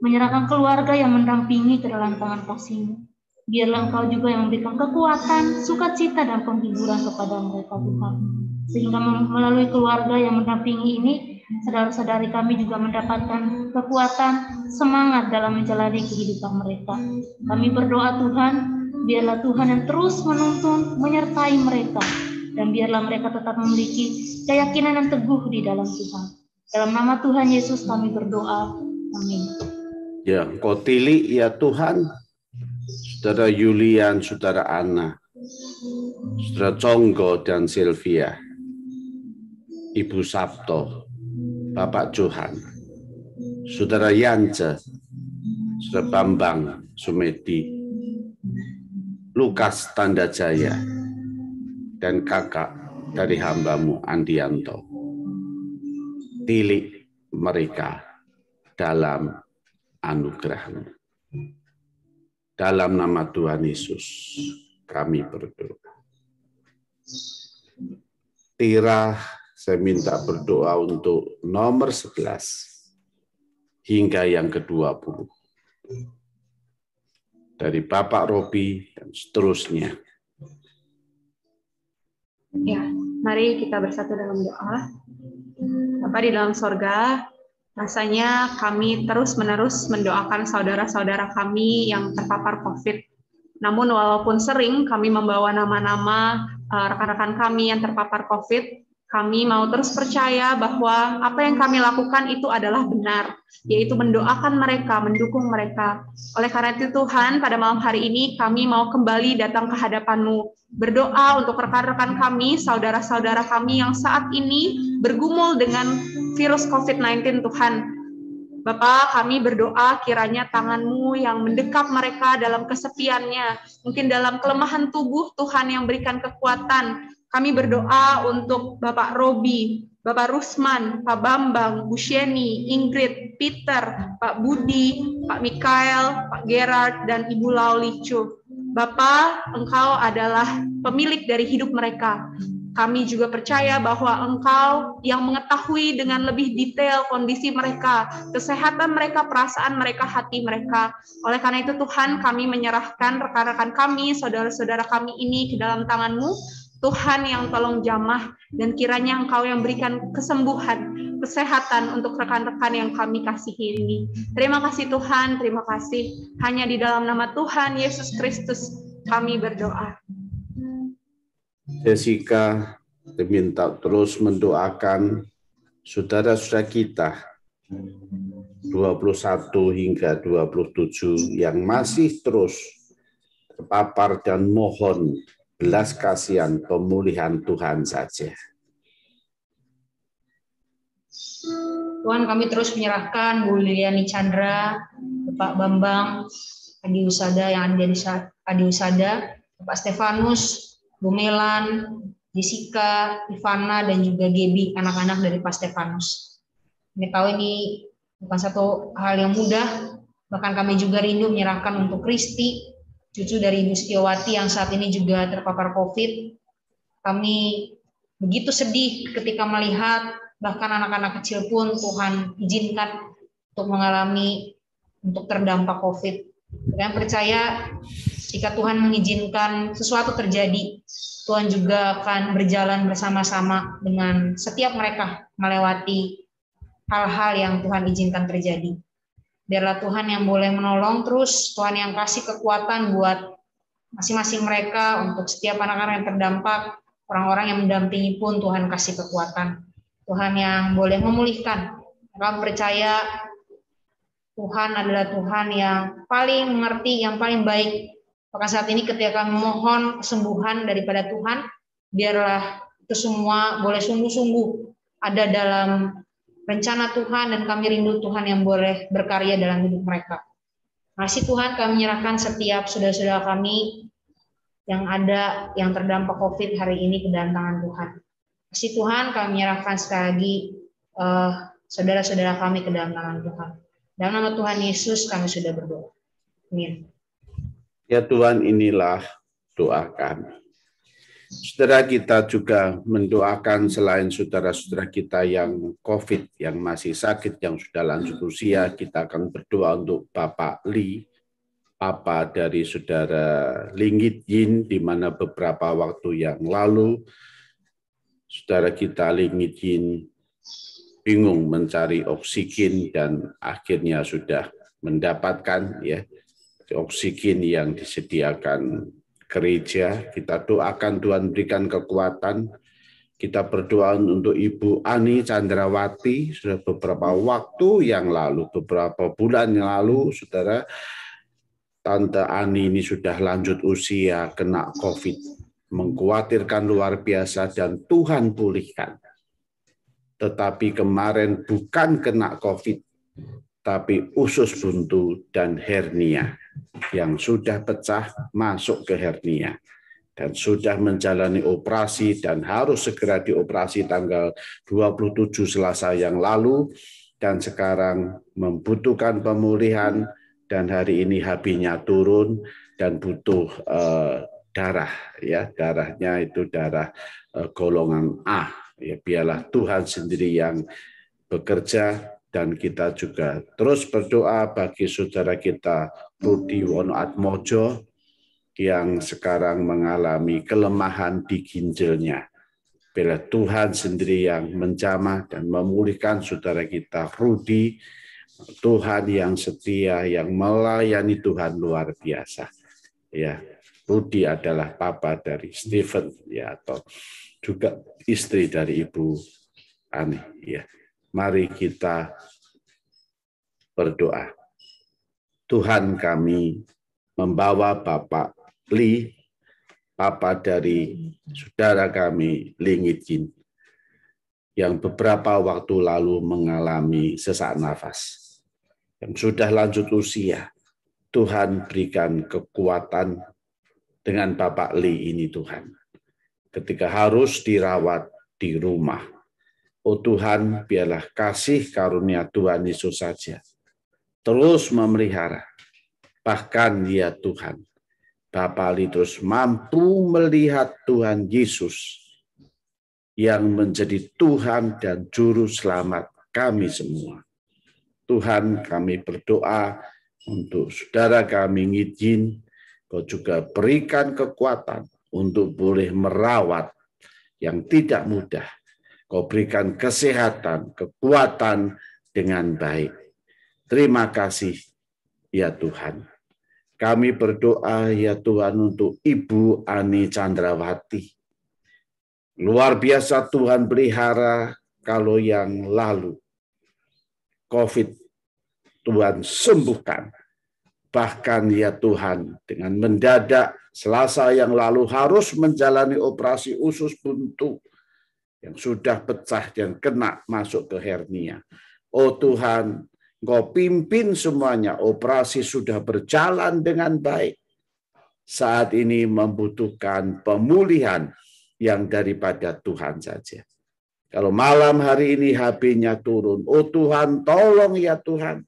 menyerahkan keluarga yang mendampingi ke dalam tangan kasih-Mu. Biarlah Engkau juga yang memberikan kekuatan, sukacita, dan penghiburan kepada mereka Tuhan. Sehingga melalui keluarga yang mendampingi ini, saudara-saudari kami juga mendapatkan kekuatan, semangat dalam menjalani kehidupan mereka. Kami berdoa Tuhan, biarlah Tuhan yang terus menuntun, menyertai mereka. Dan biarlah mereka tetap memiliki keyakinan yang teguh di dalam Tuhan. Dalam nama Tuhan Yesus kami berdoa. Amin. Ya, Engkau tilik ya Tuhan, Saudara Yulian, Saudara Ana, Saudara Conggo dan Sylvia, Ibu Sabto, Bapak Johan, Saudara Yance, Saudara Bambang Sumedi, Lukas Tandajaya, dan kakak dari hambamu Andianto. Tilik mereka dalam anugerah-Mu. Dalam nama Tuhan Yesus kami berdoa. Tira, saya minta berdoa untuk nomor 11 hingga yang ke-20. Dari Bapak Robi dan seterusnya. Ya, mari kita bersatu dalam doa. Bapa di dalam sorga, rasanya kami terus-menerus mendoakan saudara-saudara kami yang terpapar COVID. Namun walaupun sering kami membawa nama-nama rekan-rekan kami yang terpapar COVID, kami mau terus percaya bahwa apa yang kami lakukan itu adalah benar, yaitu mendoakan mereka, mendukung mereka. Oleh karena itu Tuhan, pada malam hari ini kami mau kembali datang ke hadapan-Mu, berdoa untuk rekan-rekan kami, saudara-saudara kami yang saat ini bergumul dengan virus COVID-19 Tuhan. Bapak, kami berdoa kiranya tangan-Mu yang mendekap mereka dalam kesepiannya, mungkin dalam kelemahan tubuh, Tuhan yang berikan kekuatan. Kami berdoa untuk Bapak Robi, Bapak Rusman, Pak Bambang, Bu Sheni, Ingrid, Peter, Pak Budi, Pak Mikael, Pak Gerard, dan Ibu Laulicu. Bapak, Engkau adalah pemilik dari hidup mereka. Kami juga percaya bahwa Engkau yang mengetahui dengan lebih detail kondisi mereka, kesehatan mereka, perasaan mereka, hati mereka. Oleh karena itu Tuhan, kami menyerahkan rekan-rekan kami, saudara-saudara kami ini ke dalam tangan-Mu. Tuhan yang tolong jamah, dan kiranya Engkau yang berikan kesembuhan, kesehatan untuk rekan-rekan yang kami kasihi ini. Terima kasih Tuhan, terima kasih. Hanya di dalam nama Tuhan Yesus Kristus kami berdoa. Jessica diminta terus mendoakan saudara-saudara kita 21 hingga 27 yang masih terus terpapar dan mohon belas kasihan pemulihan Tuhan saja. Tuhan, kami terus menyerahkan Bu Liliani Chandra, Pak Bambang, Adi Usada yang ada di Adi Usada, Pak Stefanus, Bu Melan, Jessica, Ivana, dan juga Gebi, anak-anak dari Pak Stefanus. Kami tahu ini bukan satu hal yang mudah, bahkan kami juga rindu menyerahkan untuk Kristi, cucu dari Ibu Setiawati yang saat ini juga terpapar COVID. Kami begitu sedih ketika melihat bahkan anak-anak kecil pun Tuhan izinkan untuk mengalami, untuk terdampak COVID. Dan percaya jika Tuhan mengizinkan sesuatu terjadi, Tuhan juga akan berjalan bersama-sama dengan setiap mereka melewati hal-hal yang Tuhan izinkan terjadi. Biarlah Tuhan yang boleh menolong terus, Tuhan yang kasih kekuatan buat masing-masing mereka, untuk setiap anak-anak yang terdampak, orang-orang yang mendampingi pun Tuhan kasih kekuatan. Tuhan yang boleh memulihkan. Kami percaya Tuhan adalah Tuhan yang paling mengerti, yang paling baik. Bahkan saat ini ketika kami memohon kesembuhan daripada Tuhan, biarlah itu semua boleh sungguh-sungguh ada dalam rencana Tuhan, dan kami rindu Tuhan yang boleh berkarya dalam hidup mereka. Kasih Tuhan, kami menyerahkan setiap saudara-saudara kami yang ada, yang terdampak COVID hari ini ke dalam tangan Tuhan. Kasih Tuhan, kami menyerahkan sekali lagi saudara-saudara kami ke dalam tangan Tuhan. Dalam nama Tuhan Yesus kami sudah berdoa. Amin. Ya Tuhan, inilah doa kami. Saudara kita juga mendoakan selain saudara-saudara kita yang COVID, yang masih sakit, yang sudah lanjut usia, kita akan berdoa untuk Bapak Li, Papa dari saudara Linggit Yin, di mana beberapa waktu yang lalu saudara kita Linggit Yin bingung mencari oksigen dan akhirnya sudah mendapatkan ya oksigen yang disediakan gereja. Kita doakan Tuhan berikan kekuatan, Kita berdoa untuk Ibu Ani Chandrawati, sudah beberapa waktu yang lalu, beberapa bulan yang lalu, saudara, Tante Ani ini sudah lanjut usia, kena COVID, mengkhawatirkan luar biasa, dan Tuhan pulihkan. Tetapi kemarin bukan kena COVID, tapi usus buntu dan hernia yang sudah pecah masuk ke hernia. Dan sudah menjalani operasi dan harus segera dioperasi tanggal 27 Selasa yang lalu, dan sekarang membutuhkan pemulihan, dan hari ini HB-nya turun dan butuh darah, ya, darahnya itu darah golongan A. Ya, biarlah Tuhan sendiri yang bekerja, dan kita juga terus berdoa bagi saudara kita Rudi Wonoatmojo yang sekarang mengalami kelemahan di ginjalnya. Bila Tuhan sendiri yang menjamah dan memulihkan saudara kita Rudi, Tuhan yang setia, yang melayani Tuhan luar biasa. Ya, Rudi adalah papa dari Stephen, ya, atau juga istri dari Ibu Ani. Ya, mari kita berdoa. Tuhan, kami membawa Bapak Li, papa dari saudara kami Lingitjin, yang beberapa waktu lalu mengalami sesak nafas, yang sudah lanjut usia. Tuhan berikan kekuatan dengan Bapak Li ini, Tuhan, ketika harus dirawat di rumah. Oh Tuhan, biarlah kasih karunia Tuhan Yesus saja terus memelihara. Bahkan ya Tuhan, Bapak Li terus mampu melihat Tuhan Yesus yang menjadi Tuhan dan Juru Selamat kami semua. Tuhan, kami berdoa untuk saudara kami Ngitjin, Kau juga berikan kekuatan untuk boleh merawat yang tidak mudah. Kau berikan kesehatan, kekuatan dengan baik. Terima kasih ya Tuhan. Kami berdoa ya Tuhan untuk Ibu Ani Chandrawati. Luar biasa Tuhan pelihara, kalau yang lalu COVID Tuhan sembuhkan. Bahkan ya Tuhan, dengan mendadak Selasa yang lalu harus menjalani operasi usus buntu yang sudah pecah dan kena masuk ke hernia. Oh Tuhan, Engkau pimpin semuanya, operasi sudah berjalan dengan baik. Saat ini membutuhkan pemulihan yang daripada Tuhan saja. Kalau malam hari ini HB-nya turun, oh Tuhan tolong ya Tuhan.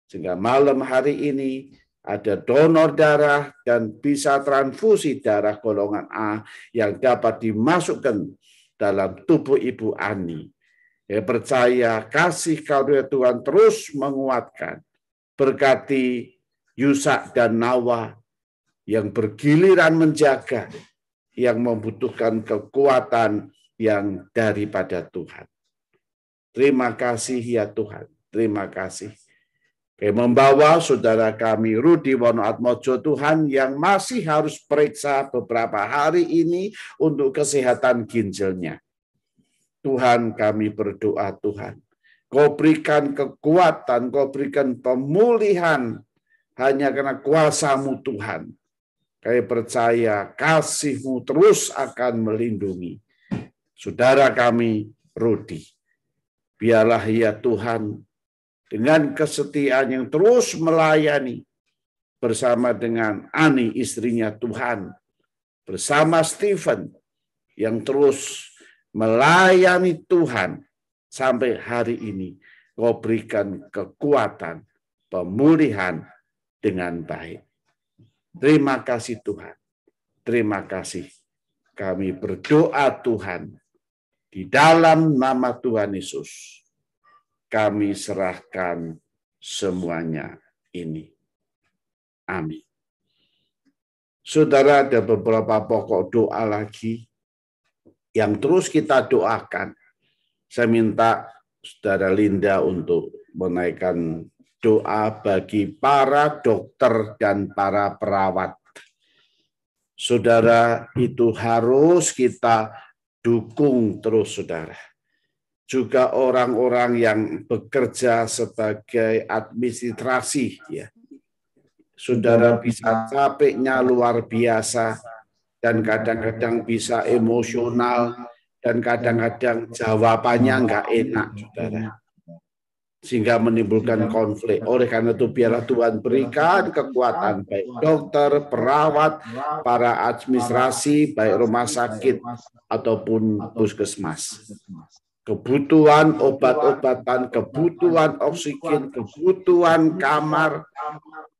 Sehingga malam hari ini ada donor darah dan bisa transfusi darah golongan A yang dapat dimasukkan dalam tubuh Ibu Ani. Ya, percaya kasih karunia Tuhan terus menguatkan. Berkati Yusak dan Nawa yang bergiliran menjaga, yang membutuhkan kekuatan yang daripada Tuhan. Terima kasih ya Tuhan. Terima kasih. Membawa saudara kami Rudi Wonoatmojo, Tuhan, yang masih harus periksa beberapa hari ini untuk kesehatan ginjalnya. Tuhan, kami berdoa Tuhan, Kau berikan kekuatan, Kau berikan pemulihan hanya karena kuasa-Mu Tuhan. Kami percaya kasih-Mu terus akan melindungi saudara kami Rudi. Biarlah ya Tuhan, dengan kesetiaan yang terus melayani bersama dengan Ani istrinya Tuhan, bersama Stephen yang terus melayani Tuhan sampai hari ini, Kau berikan kekuatan, pemulihan dengan baik. Terima kasih Tuhan. Terima kasih. Kami berdoa Tuhan, di dalam nama Tuhan Yesus, kami serahkan semuanya ini. Amin. Saudara, ada beberapa pokok doa lagi yang terus kita doakan. Saya minta Saudara Linda untuk menaikkan doa bagi para dokter dan para perawat. Saudara, itu harus kita Dukung terus saudara. Juga orang-orang yang bekerja sebagai administrasi, ya. Saudara bisa capeknya luar biasa, dan kadang-kadang bisa emosional, dan kadang-kadang jawabannya nggak enak, saudara. Sehingga menimbulkan konflik. Oleh karena itu biarlah Tuhan berikan kekuatan baik dokter, perawat, para administrasi, baik rumah sakit ataupun puskesmas. Kebutuhan obat-obatan, kebutuhan oksigen, kebutuhan kamar,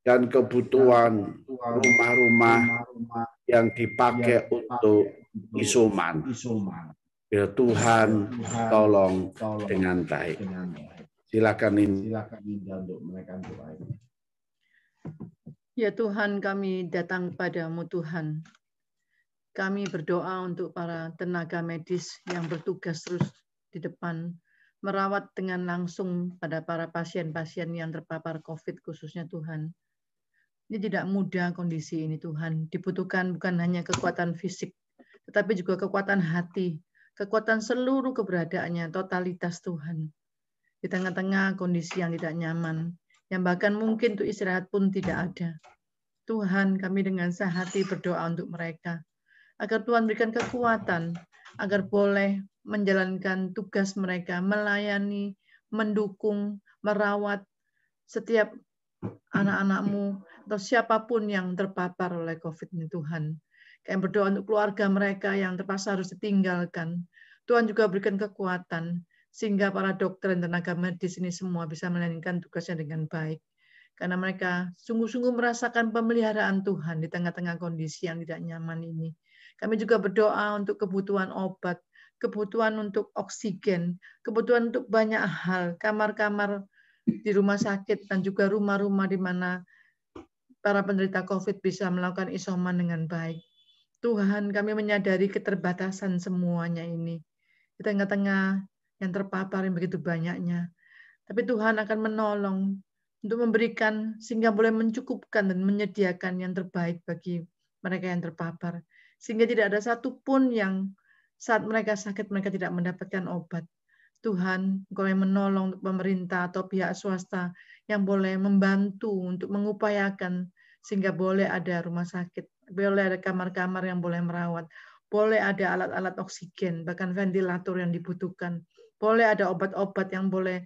dan kebutuhan rumah-rumah yang dipakai untuk isoman. Biar Tuhan tolong dengan baik. Silakan Linda untuk menaikkan doa. Ya Tuhan, kami datang padamu Tuhan. Kami berdoa untuk para tenaga medis yang bertugas terus di depan, merawat dengan langsung pada para pasien-pasien yang terpapar COVID khususnya Tuhan. Ini tidak mudah kondisi ini Tuhan. Dibutuhkan bukan hanya kekuatan fisik, tetapi juga kekuatan hati, kekuatan seluruh keberadaannya, totalitas Tuhan. Di tengah-tengah kondisi yang tidak nyaman, yang bahkan mungkin untuk istirahat pun tidak ada. Tuhan, kami dengan sehati berdoa untuk mereka, agar Tuhan berikan kekuatan, agar boleh menjalankan tugas mereka, melayani, mendukung, merawat setiap anak-anak-Mu, atau siapapun yang terpapar oleh COVID ini Tuhan. Kami berdoa untuk keluarga mereka yang terpaksa harus ditinggalkan. Tuhan juga berikan kekuatan, sehingga para dokter dan tenaga medis ini semua bisa menjalankan tugasnya dengan baik. Karena mereka sungguh-sungguh merasakan pemeliharaan Tuhan di tengah-tengah kondisi yang tidak nyaman ini. Kami juga berdoa untuk kebutuhan obat, kebutuhan untuk oksigen, kebutuhan untuk banyak hal, kamar-kamar di rumah sakit, dan juga rumah-rumah di mana para penderita COVID bisa melakukan isoman dengan baik. Tuhan, kami menyadari keterbatasan semuanya ini. Di tengah-tengah yang terpapar yang begitu banyaknya. Tapi Tuhan akan menolong untuk memberikan sehingga boleh mencukupkan dan menyediakan yang terbaik bagi mereka yang terpapar. Sehingga tidak ada satupun yang saat mereka sakit mereka tidak mendapatkan obat. Tuhan, Engkau yang menolong untuk pemerintah atau pihak swasta yang boleh membantu untuk mengupayakan sehingga boleh ada rumah sakit, boleh ada kamar-kamar yang boleh merawat, boleh ada alat-alat oksigen, bahkan ventilator yang dibutuhkan. Boleh ada obat-obat yang boleh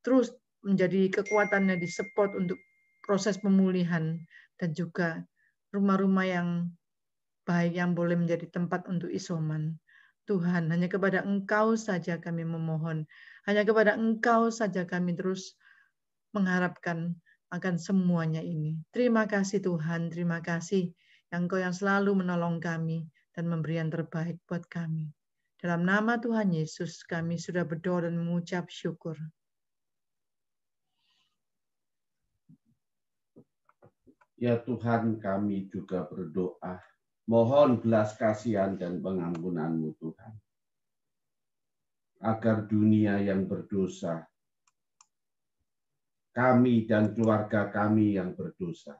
terus menjadi kekuatannya disupport untuk proses pemulihan, dan juga rumah-rumah yang baik yang boleh menjadi tempat untuk isoman. Tuhan, hanya kepada Engkau saja kami memohon, hanya kepada Engkau saja kami terus mengharapkan akan semuanya ini. Terima kasih Tuhan, terima kasih yang Engkau yang selalu menolong kami dan memberi yang terbaik buat kami. Dalam nama Tuhan Yesus, kami sudah berdoa dan mengucap syukur. Ya Tuhan, kami juga berdoa. Mohon belas kasihan dan pengampunan-Mu Tuhan. Agar dunia yang berdosa, kami dan keluarga kami yang berdosa.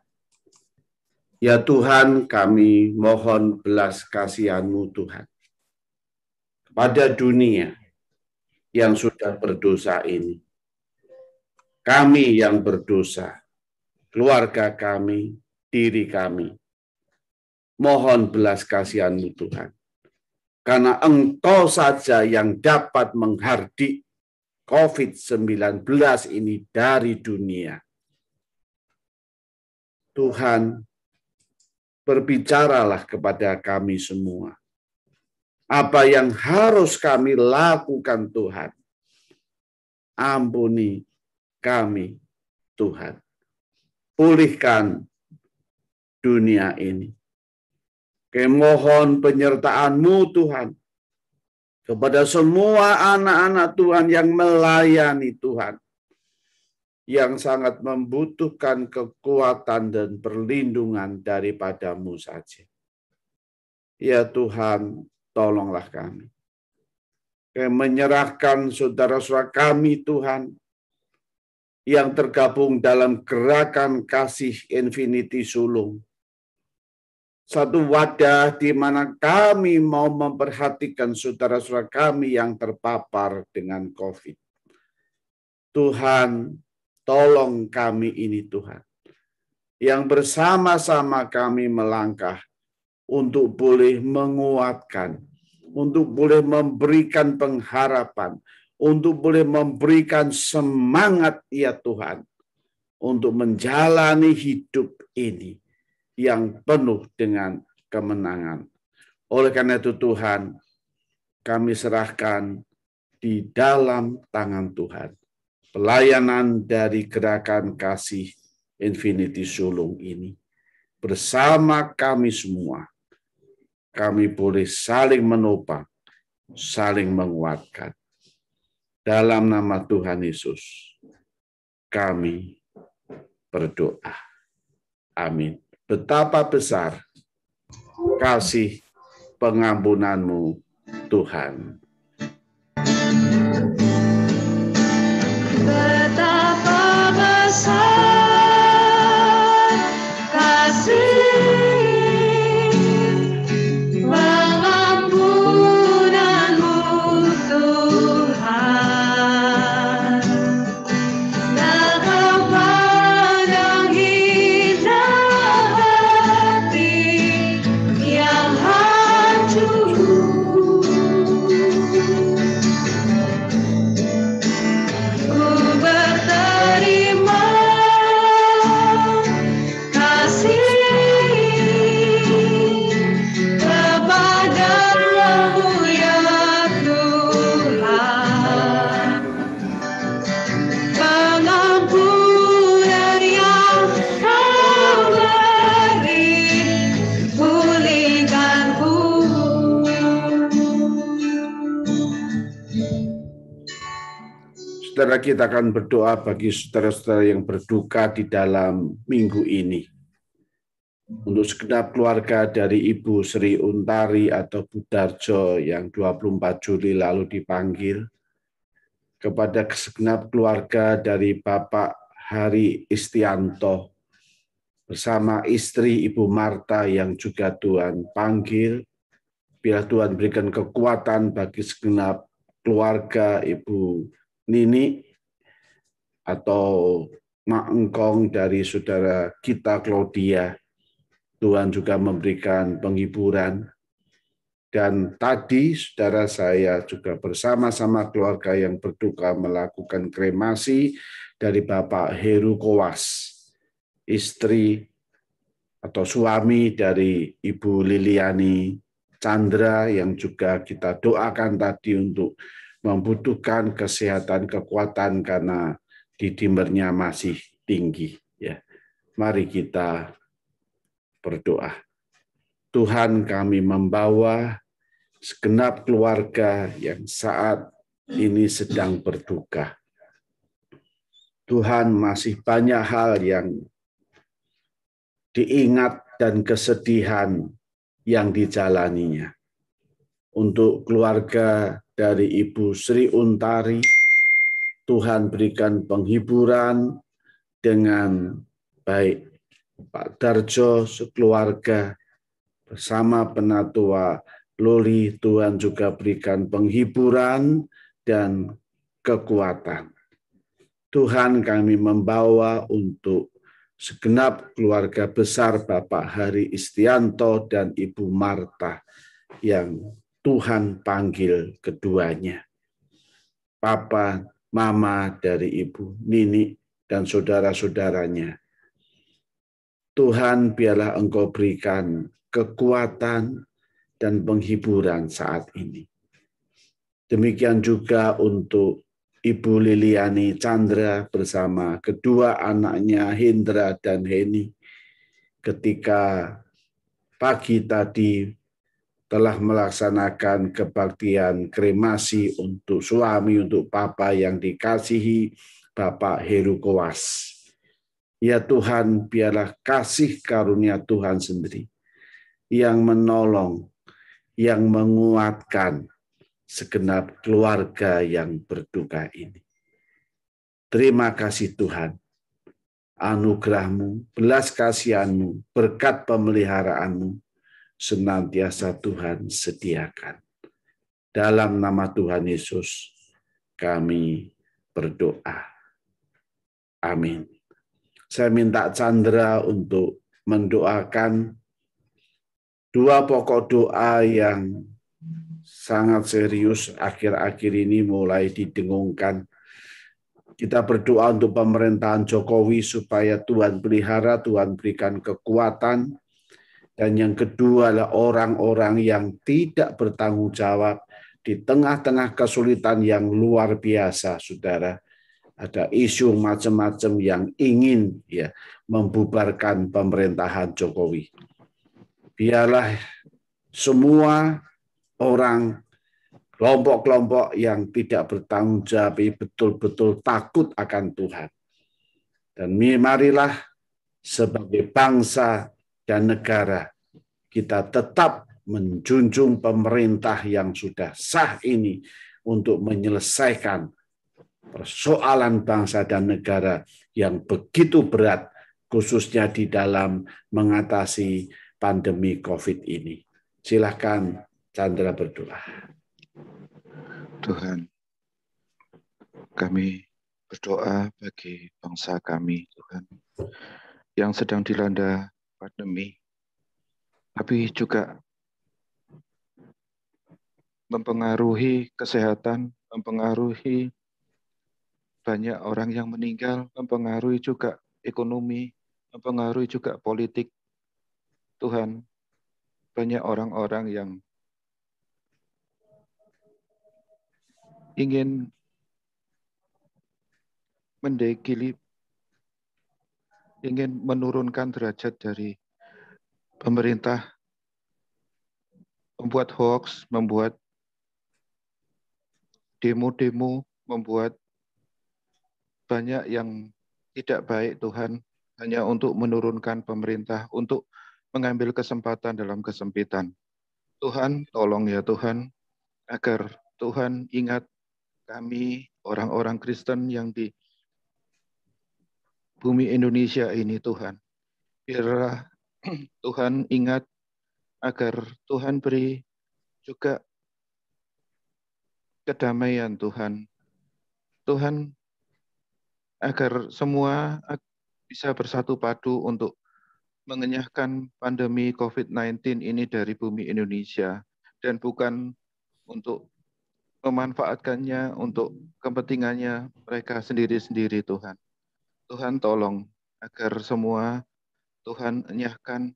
Ya Tuhan, kami mohon belas kasihan-Mu Tuhan. Pada dunia yang sudah berdosa ini. Kami yang berdosa, keluarga kami, diri kami. Mohon belas kasihan-Mu Tuhan. Karena Engkau saja yang dapat menghardik COVID-19 ini dari dunia. Tuhan, berbicaralah kepada kami semua. Apa yang harus kami lakukan Tuhan? Ampuni kami Tuhan. Pulihkan dunia ini. Mohon penyertaan-Mu Tuhan. Kepada semua anak-anak Tuhan yang melayani Tuhan. Yang sangat membutuhkan kekuatan dan perlindungan daripada-Mu saja. Ya Tuhan, tolonglah kami. Menyerahkan saudara-saudara kami Tuhan yang tergabung dalam gerakan kasih Infinity Sulung. Satu wadah di mana kami mau memperhatikan saudara-saudara kami yang terpapar dengan COVID. Tuhan, tolong kami ini Tuhan, yang bersama-sama kami melangkah untuk boleh menguatkan, untuk boleh memberikan pengharapan, untuk boleh memberikan semangat ya Tuhan, untuk menjalani hidup ini yang penuh dengan kemenangan. Oleh karena itu Tuhan, kami serahkan di dalam tangan Tuhan pelayanan dari gerakan kasih Infinity Sulung ini. Bersama kami semua, kami boleh saling menopang, saling menguatkan. Dalam nama Tuhan Yesus, kami berdoa. Amin. Betapa besar kasih pengampunan-Mu, Tuhan. Betapa besar kasih pengampunan-Mu, Tuhan. Engkau pandang indah hati yang hancur. Ku berterima kasih kepadamu ya Tuhan. Pengampunan yang Kau beri, pulihkanku. Saudara, kita akan berdoa bagi saudara-saudara yang berduka di dalam minggu ini. Untuk segenap keluarga dari Ibu Sri Untari atau Budarjo yang 24 Juli lalu dipanggil, kepada segenap keluarga dari Bapak Hari Istianto bersama istri Ibu Marta yang juga Tuhan panggil, biar Tuhan berikan kekuatan bagi segenap keluarga Ibu Nini atau Mak Engkong dari saudara kita Claudia. Tuhan juga memberikan penghiburan. Dan tadi saudara saya juga bersama-sama keluarga yang berduka melakukan kremasi dari Bapak Heru Kowas, istri atau suami dari Ibu Liliani Chandra yang juga kita doakan tadi untuk membutuhkan kesehatan, kekuatan karena dimernya masih tinggi. Ya, mari kita berdoa. Tuhan, kami membawa segenap keluarga yang saat ini sedang berduka. Tuhan, masih banyak hal yang diingat dan kesedihan yang dijalaninya. Untuk keluarga dari Ibu Sri Untari, Tuhan berikan penghiburan dengan baik. Pak Darjo sekeluarga bersama Penatua Loli, Tuhan juga berikan penghiburan dan kekuatan. Tuhan, kami membawa untuk segenap keluarga besar Bapak Hari Istianto dan Ibu Marta yang Tuhan panggil keduanya. Papa, Mama dari Ibu Nini dan saudara-saudaranya. Tuhan, biarlah Engkau berikan kekuatan dan penghiburan saat ini. Demikian juga untuk Ibu Liliani Chandra bersama kedua anaknya Hendra dan Heni. Ketika pagi tadi telah melaksanakan kebaktian kremasi untuk suami, untuk Papa yang dikasihi Bapak Heru Kowas. Ya Tuhan, biarlah kasih karunia Tuhan sendiri yang menolong, yang menguatkan segenap keluarga yang berduka ini. Terima kasih Tuhan, anugerah-Mu, belas kasihan-Mu, berkat pemeliharaanmu senantiasa Tuhan sediakan. Dalam nama Tuhan Yesus kami berdoa. Amin. Saya minta Chandra untuk mendoakan dua pokok doa yang sangat serius akhir-akhir ini mulai didengungkan. Kita berdoa untuk pemerintahan Jokowi supaya Tuhan pelihara, Tuhan berikan kekuatan. Dan yang kedua adalah orang-orang yang tidak bertanggung jawab di tengah-tengah kesulitan yang luar biasa, saudara. Ada isu macam-macam yang ingin membubarkan pemerintahan Jokowi. Biarlah semua orang, kelompok-kelompok yang tidak bertanggung jawab betul-betul takut akan Tuhan. Dan marilah sebagai bangsa dan negara kita tetap menjunjung pemerintah yang sudah sah ini untuk menyelesaikan persoalan bangsa dan negara yang begitu berat, khususnya di dalam mengatasi pandemi COVID ini. Silakan Chandra berdoa. Tuhan, kami berdoa bagi bangsa kami, Tuhan, yang sedang dilanda pandemi, tapi juga mempengaruhi kesehatan, mempengaruhi banyak orang yang meninggal, mempengaruhi juga ekonomi, mempengaruhi juga politik. Tuhan, banyak orang-orang yang ingin mendegili, ingin menurunkan derajat dari pemerintah, membuat hoax, membuat demo-demo, membuat banyak yang tidak baik, Tuhan, hanya untuk menurunkan pemerintah, untuk mengambil kesempatan dalam kesempitan. Tuhan, tolong ya Tuhan, agar Tuhan ingat kami, orang-orang Kristen yang di bumi Indonesia ini, Tuhan. Biarlah Tuhan ingat agar Tuhan beri juga kedamaian, Tuhan. Tuhan, agar semua bisa bersatu padu untuk mengenyahkan pandemi COVID-19 ini dari bumi Indonesia, dan bukan untuk memanfaatkannya untuk kepentingannya mereka sendiri-sendiri, Tuhan. Tuhan tolong agar semua Tuhan enyahkan,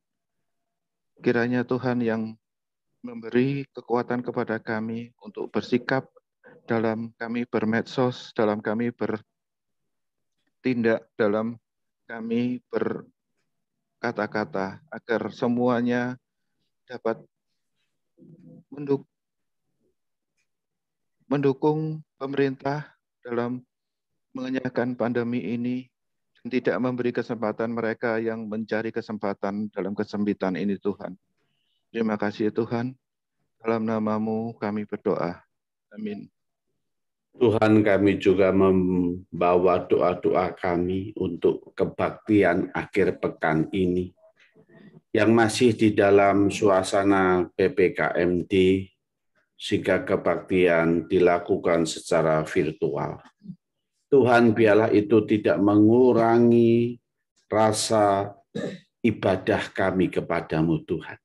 kiranya Tuhan yang memberi kekuatan kepada kami untuk bersikap dalam kami bermedsos, dalam kami bertindak, dalam kami berkata-kata, agar semuanya dapat mendukung pemerintah dalam mengenyahkan pandemi ini dan tidak memberi kesempatan mereka yang mencari kesempatan dalam kesempitan ini, Tuhan. Terima kasih Tuhan. Dalam nama-Mu kami berdoa. Amin. Tuhan, kami juga membawa doa-doa kami untuk kebaktian akhir pekan ini yang masih di dalam suasana PPKMD, sehingga kebaktian dilakukan secara virtual. Tuhan, biarlah itu tidak mengurangi rasa ibadah kami kepadamu, Tuhan.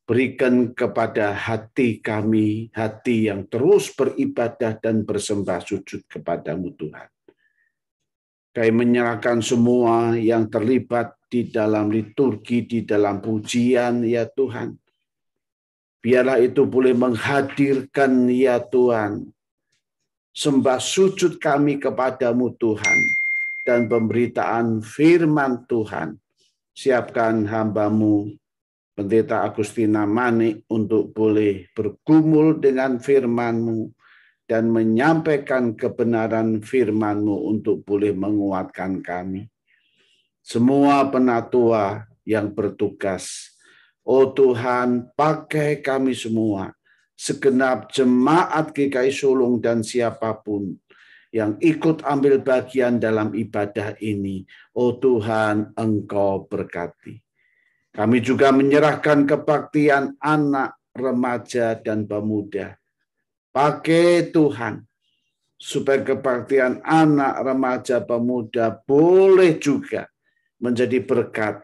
Berikan kepada hati kami, hati yang terus beribadah dan bersembah sujud kepadamu, Tuhan. Kami menyerahkan semua yang terlibat di dalam liturgi, di dalam pujian, ya Tuhan. Biarlah itu boleh menghadirkan, ya Tuhan, sembah sujud kami kepadamu, Tuhan, dan pemberitaan firman Tuhan. Siapkan hamba-Mu, Pendeta Agustina Manik, untuk boleh bergumul dengan firman-Mu dan menyampaikan kebenaran firman-Mu untuk boleh menguatkan kami. Semua penatua yang bertugas, oh Tuhan, pakai kami semua, segenap jemaat GKI Sulung dan siapapun yang ikut ambil bagian dalam ibadah ini. Oh Tuhan, Engkau berkati. Kami juga menyerahkan kebaktian anak, remaja, dan pemuda. Pakai Tuhan, supaya kebaktian anak, remaja, pemuda boleh juga menjadi berkat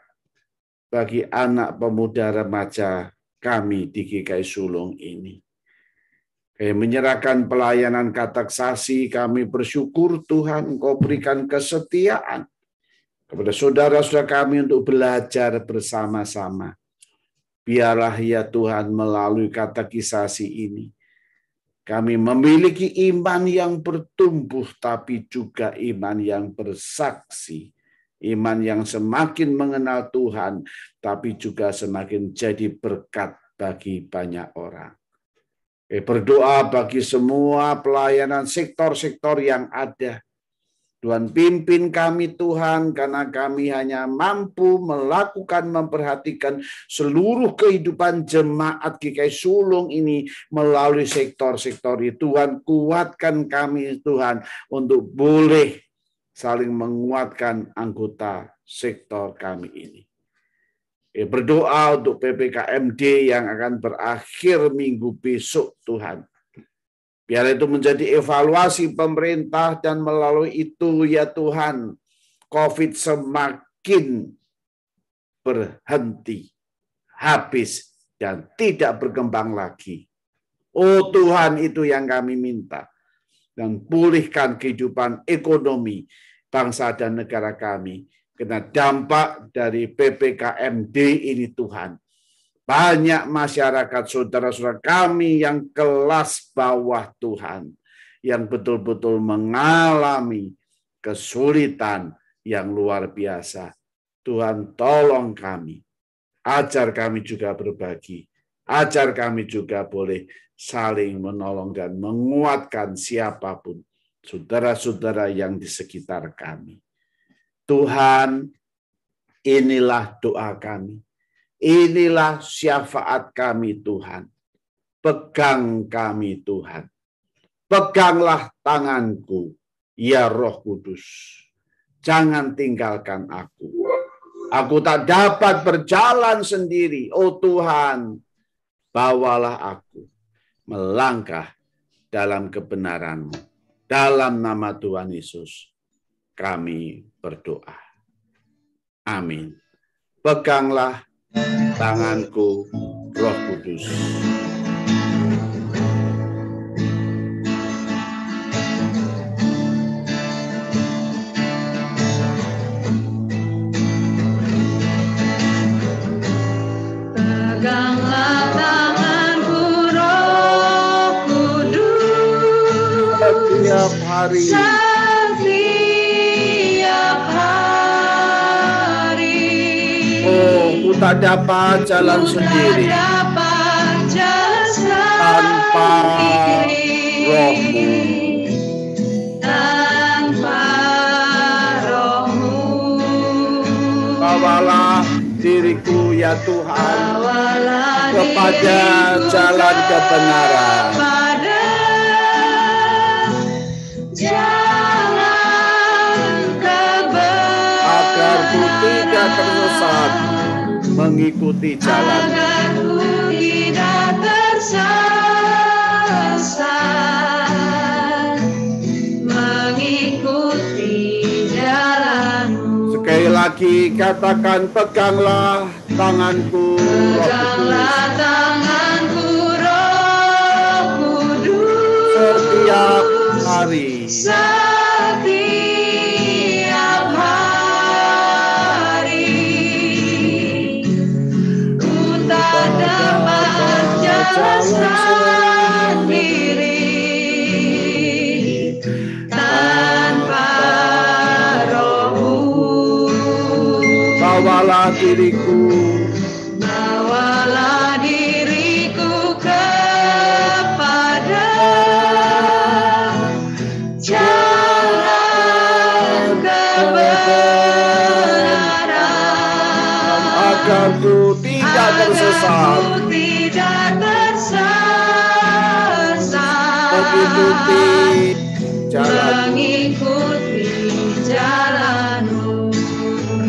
bagi anak, pemuda, remaja kami di GKI Sulung ini. Kami menyerahkan pelayanan kateksasi, kami bersyukur Tuhan Engkau berikan kesetiaan kepada saudara-saudara kami untuk belajar bersama-sama. Biarlah ya Tuhan melalui katekisasi ini, kami memiliki iman yang bertumbuh, tapi juga iman yang bersaksi. Iman yang semakin mengenal Tuhan, tapi juga semakin jadi berkat bagi banyak orang. Berdoa bagi semua pelayanan sektor-sektor yang ada. Tuhan pimpin kami Tuhan, karena kami hanya mampu melakukan, memperhatikan seluruh kehidupan jemaat GKI Sulung ini melalui sektor-sektor itu. Tuhan kuatkan kami Tuhan untuk boleh saling menguatkan anggota sektor kami ini. Berdoa untuk PPKMD yang akan berakhir minggu besok Tuhan. Biar itu menjadi evaluasi pemerintah dan melalui itu ya Tuhan, COVID semakin berhenti, habis, dan tidak berkembang lagi. Oh Tuhan, itu yang kami minta. Dan pulihkan kehidupan ekonomi bangsa dan negara kami. Karena dampak dari PPKMD ini Tuhan. Banyak masyarakat saudara-saudara kami yang kelas bawah Tuhan, yang betul-betul mengalami kesulitan yang luar biasa. Tuhan tolong kami, ajar kami juga berbagi, ajar kami juga boleh saling menolong dan menguatkan siapapun, saudara-saudara yang di sekitar kami. Tuhan, inilah doa kami. Inilah syafaat kami Tuhan. Pegang kami Tuhan. Peganglah tanganku, ya Roh Kudus. Jangan tinggalkan aku. Aku tak dapat berjalan sendiri. Oh Tuhan, bawalah aku melangkah dalam kebenaran-Mu. Dalam nama Tuhan Yesus, kami berdoa. Amin. Peganglah tanganku, Roh Kudus. Peganglah tanganku, Roh Kudus. Setiap hari. Ku tak dapat jalan sendiri tanpa Roh-Mu. Bawalah diriku ya Tuhan kepada jalan kebenaran. Agar ku tidak tersesat mengikuti jalan. Agarku tidak tersesat mengikuti jalan-Mu. Sekali lagi katakan, peganglah tanganku, Peganglah tanganku, Roh Kudus. setiap hari. Sendiri tanpa Roh-Mu. Bawalah diriku kepada jalan kebenaran, agar ku tidak tersesat mengikuti jalan-Mu.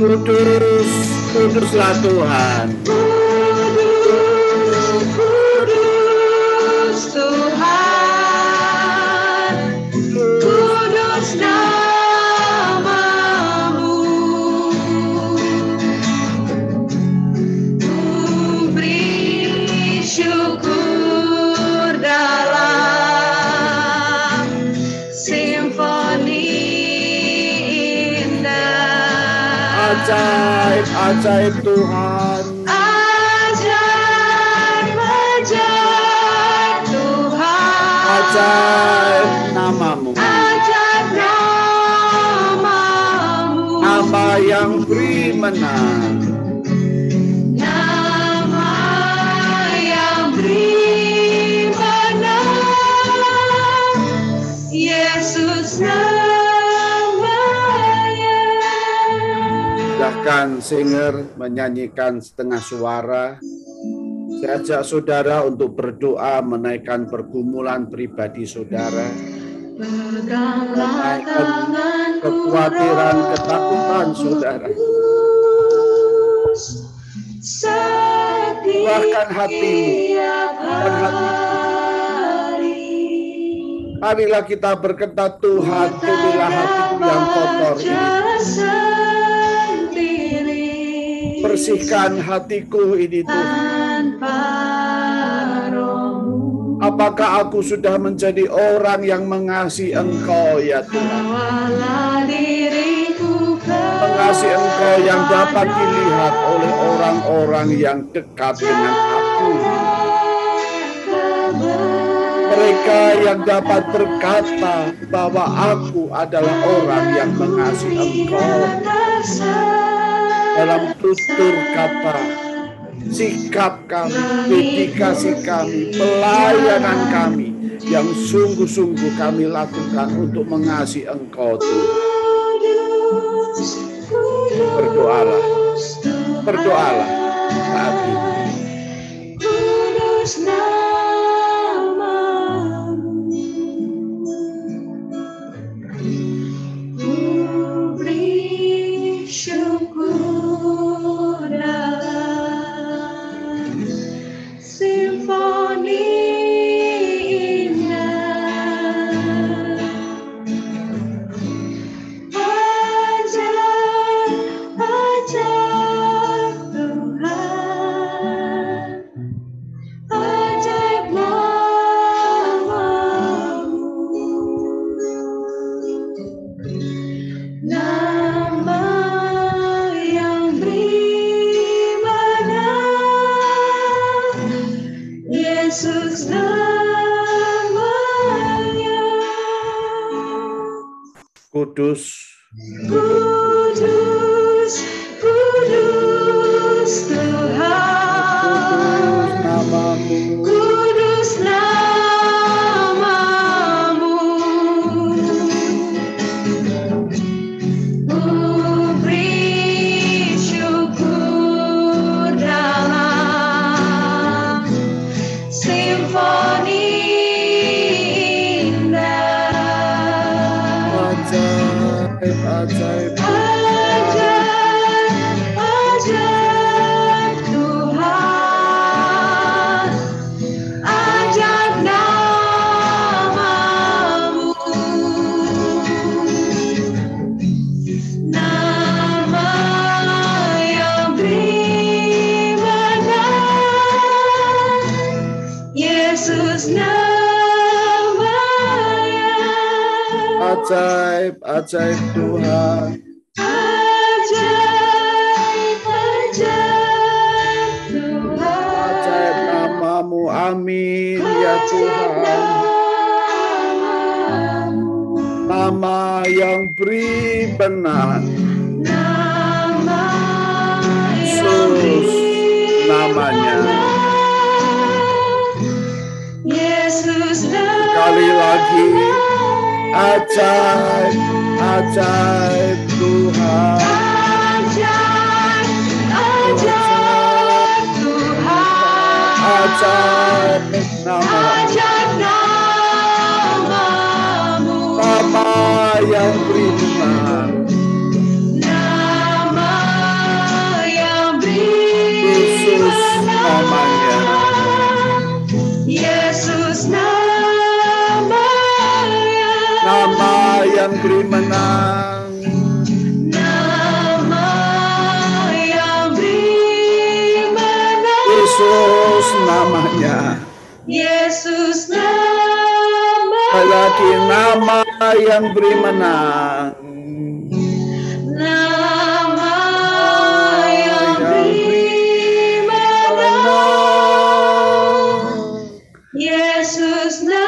Kudus Kuduslah Tuhan. Kudus Tuhan, kudus namamu. Ku beri syukur dalam simfoni indah. Ajaib, ajaib Tuhan. Ajaib, ajaib Tuhan. Ajaib namamu. Ajaib namamu. Nama yang beri menang. Nama yang beri menang. Yesus namanya. Silahkan singer menyanyikan setengah suara. Saya ajak saudara untuk berdoa menaikkan pergumulan pribadi saudara. Menaikkan kekhawatiran, ketakutan saudara. Bahkan hatimu. Dan hatimu. Marilah kita berkata, Tuhan, tumilah hatiku yang kotor ini. Bersihkan hatiku ini Tuhan. Apakah aku sudah menjadi orang yang mengasihi Engkau ya Tuhan? Mengasihi Engkau yang dapat dilihat oleh orang-orang yang dekat dengan aku. Mereka yang dapat berkata bahwa aku adalah orang yang mengasihi Engkau. Dalam tutur kata, sikap kami, dedikasi kami, pelayanan kami yang sungguh-sungguh kami lakukan untuk mengasihi Engkau Tuhan. Berdoalah, berdoalah saat ini. Kudus, kudus, kudus Tuhan, kudus namamu, kudus namamu. Ku beri syukur dalam simfoni ajaib, ajaib, ajaib Tuhan, ajaib namamu. Nama yang beri menang, Yesus ajaib, ajaib Tuhan. Ajaib, ajaib Tuhan. Ajaib namamu, amin ya Tuhan. Nama yang beri benar. Nama Yesus namanya. Yesus Sekali lagi. Ajaib, ajaib Tuhan. Ajaib, ajaib Tuhan. Ajaib namamu. Nama yang beri benar. Nama yang yang beri menang. Nama yang beri menang. Yesus namanya. Yesus nama. Lagi nama yang beri menang. Nama yang beri menang. Yesus namanya.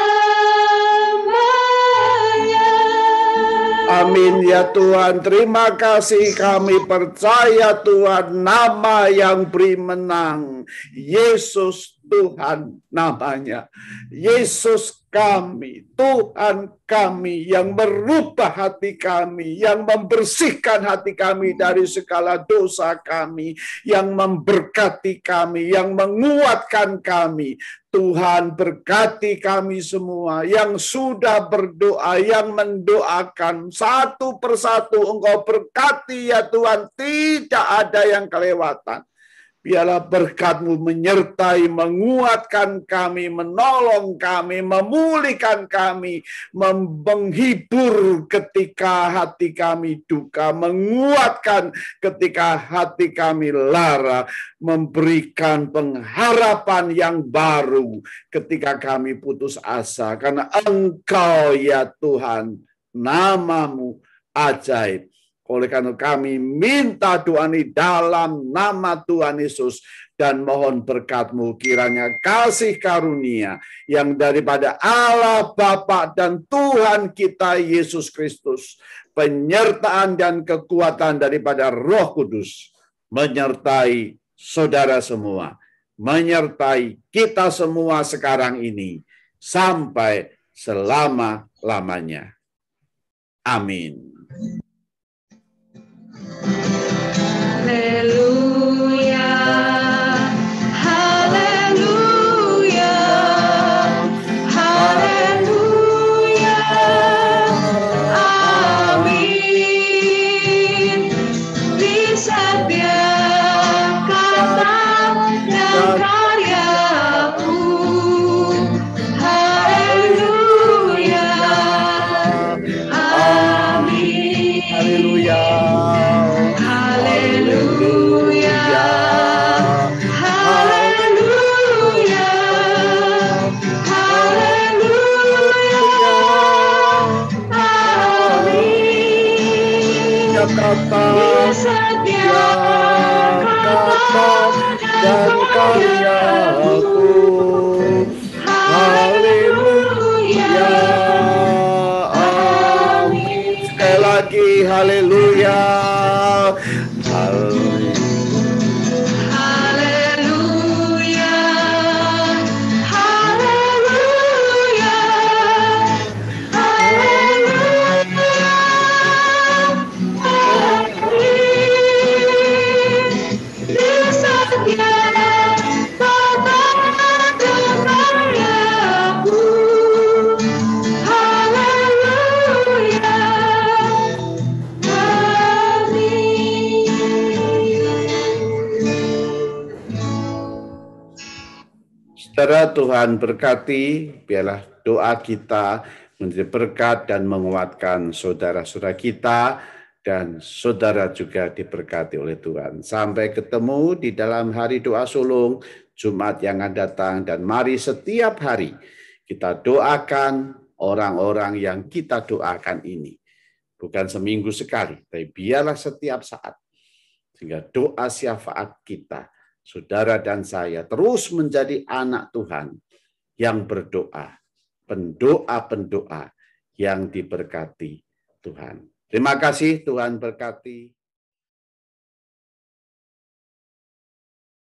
Amin ya Tuhan. Terima kasih, kami percaya Tuhan, nama yang beri menang. Yesus Tuhan namanya. Yesus kami, Tuhan kami yang merubah hati kami, yang membersihkan hati kami dari segala dosa kami, yang memberkati kami, yang menguatkan kami. Tuhan berkati kami semua yang sudah berdoa, yang mendoakan satu persatu. Engkau berkati ya Tuhan, tidak ada yang kelewatan. Biarlah berkat-Mu menyertai, menguatkan kami, menolong kami, memulihkan kami, menghibur ketika hati kami duka, menguatkan ketika hati kami lara, memberikan pengharapan yang baru ketika kami putus asa. Karena Engkau ya Tuhan, nama-Mu ajaib. Oleh karena kami minta doa ini dalam nama Tuhan Yesus, dan mohon berkat-Mu, kiranya kasih karunia yang daripada Allah Bapa dan Tuhan kita Yesus Kristus, penyertaan dan kekuatan daripada Roh Kudus menyertai saudara semua, menyertai kita semua sekarang ini sampai selama-lamanya. Amin. Haleluya, haleluya, haleluya, amin. Di setiap kata dan karyaku, haleluya, amin. Haleluya. Haleluya, haleluya, haleluya, amin. Kata Setiap kata dan karyaku, haleluya, amin. Sekali lagi, haleluya. Haleluya, haleluya, haleluya, amin. Di setiap kata dan karyaku, haleluya, amin. Saudara, Tuhan berkati, biarlah doa kita menjadi berkat dan menguatkan saudara-saudara kita, dan saudara juga diberkati oleh Tuhan. Sampai ketemu di dalam hari doa sulung Jumat yang akan datang, dan mari setiap hari kita doakan orang-orang yang kita doakan ini. Bukan seminggu sekali, tapi biarlah setiap saat, sehingga doa syafaat kita, saudara dan saya, terus menjadi anak Tuhan yang berdoa, pendoa-pendoa yang diberkati Tuhan. Terima kasih, Tuhan berkati.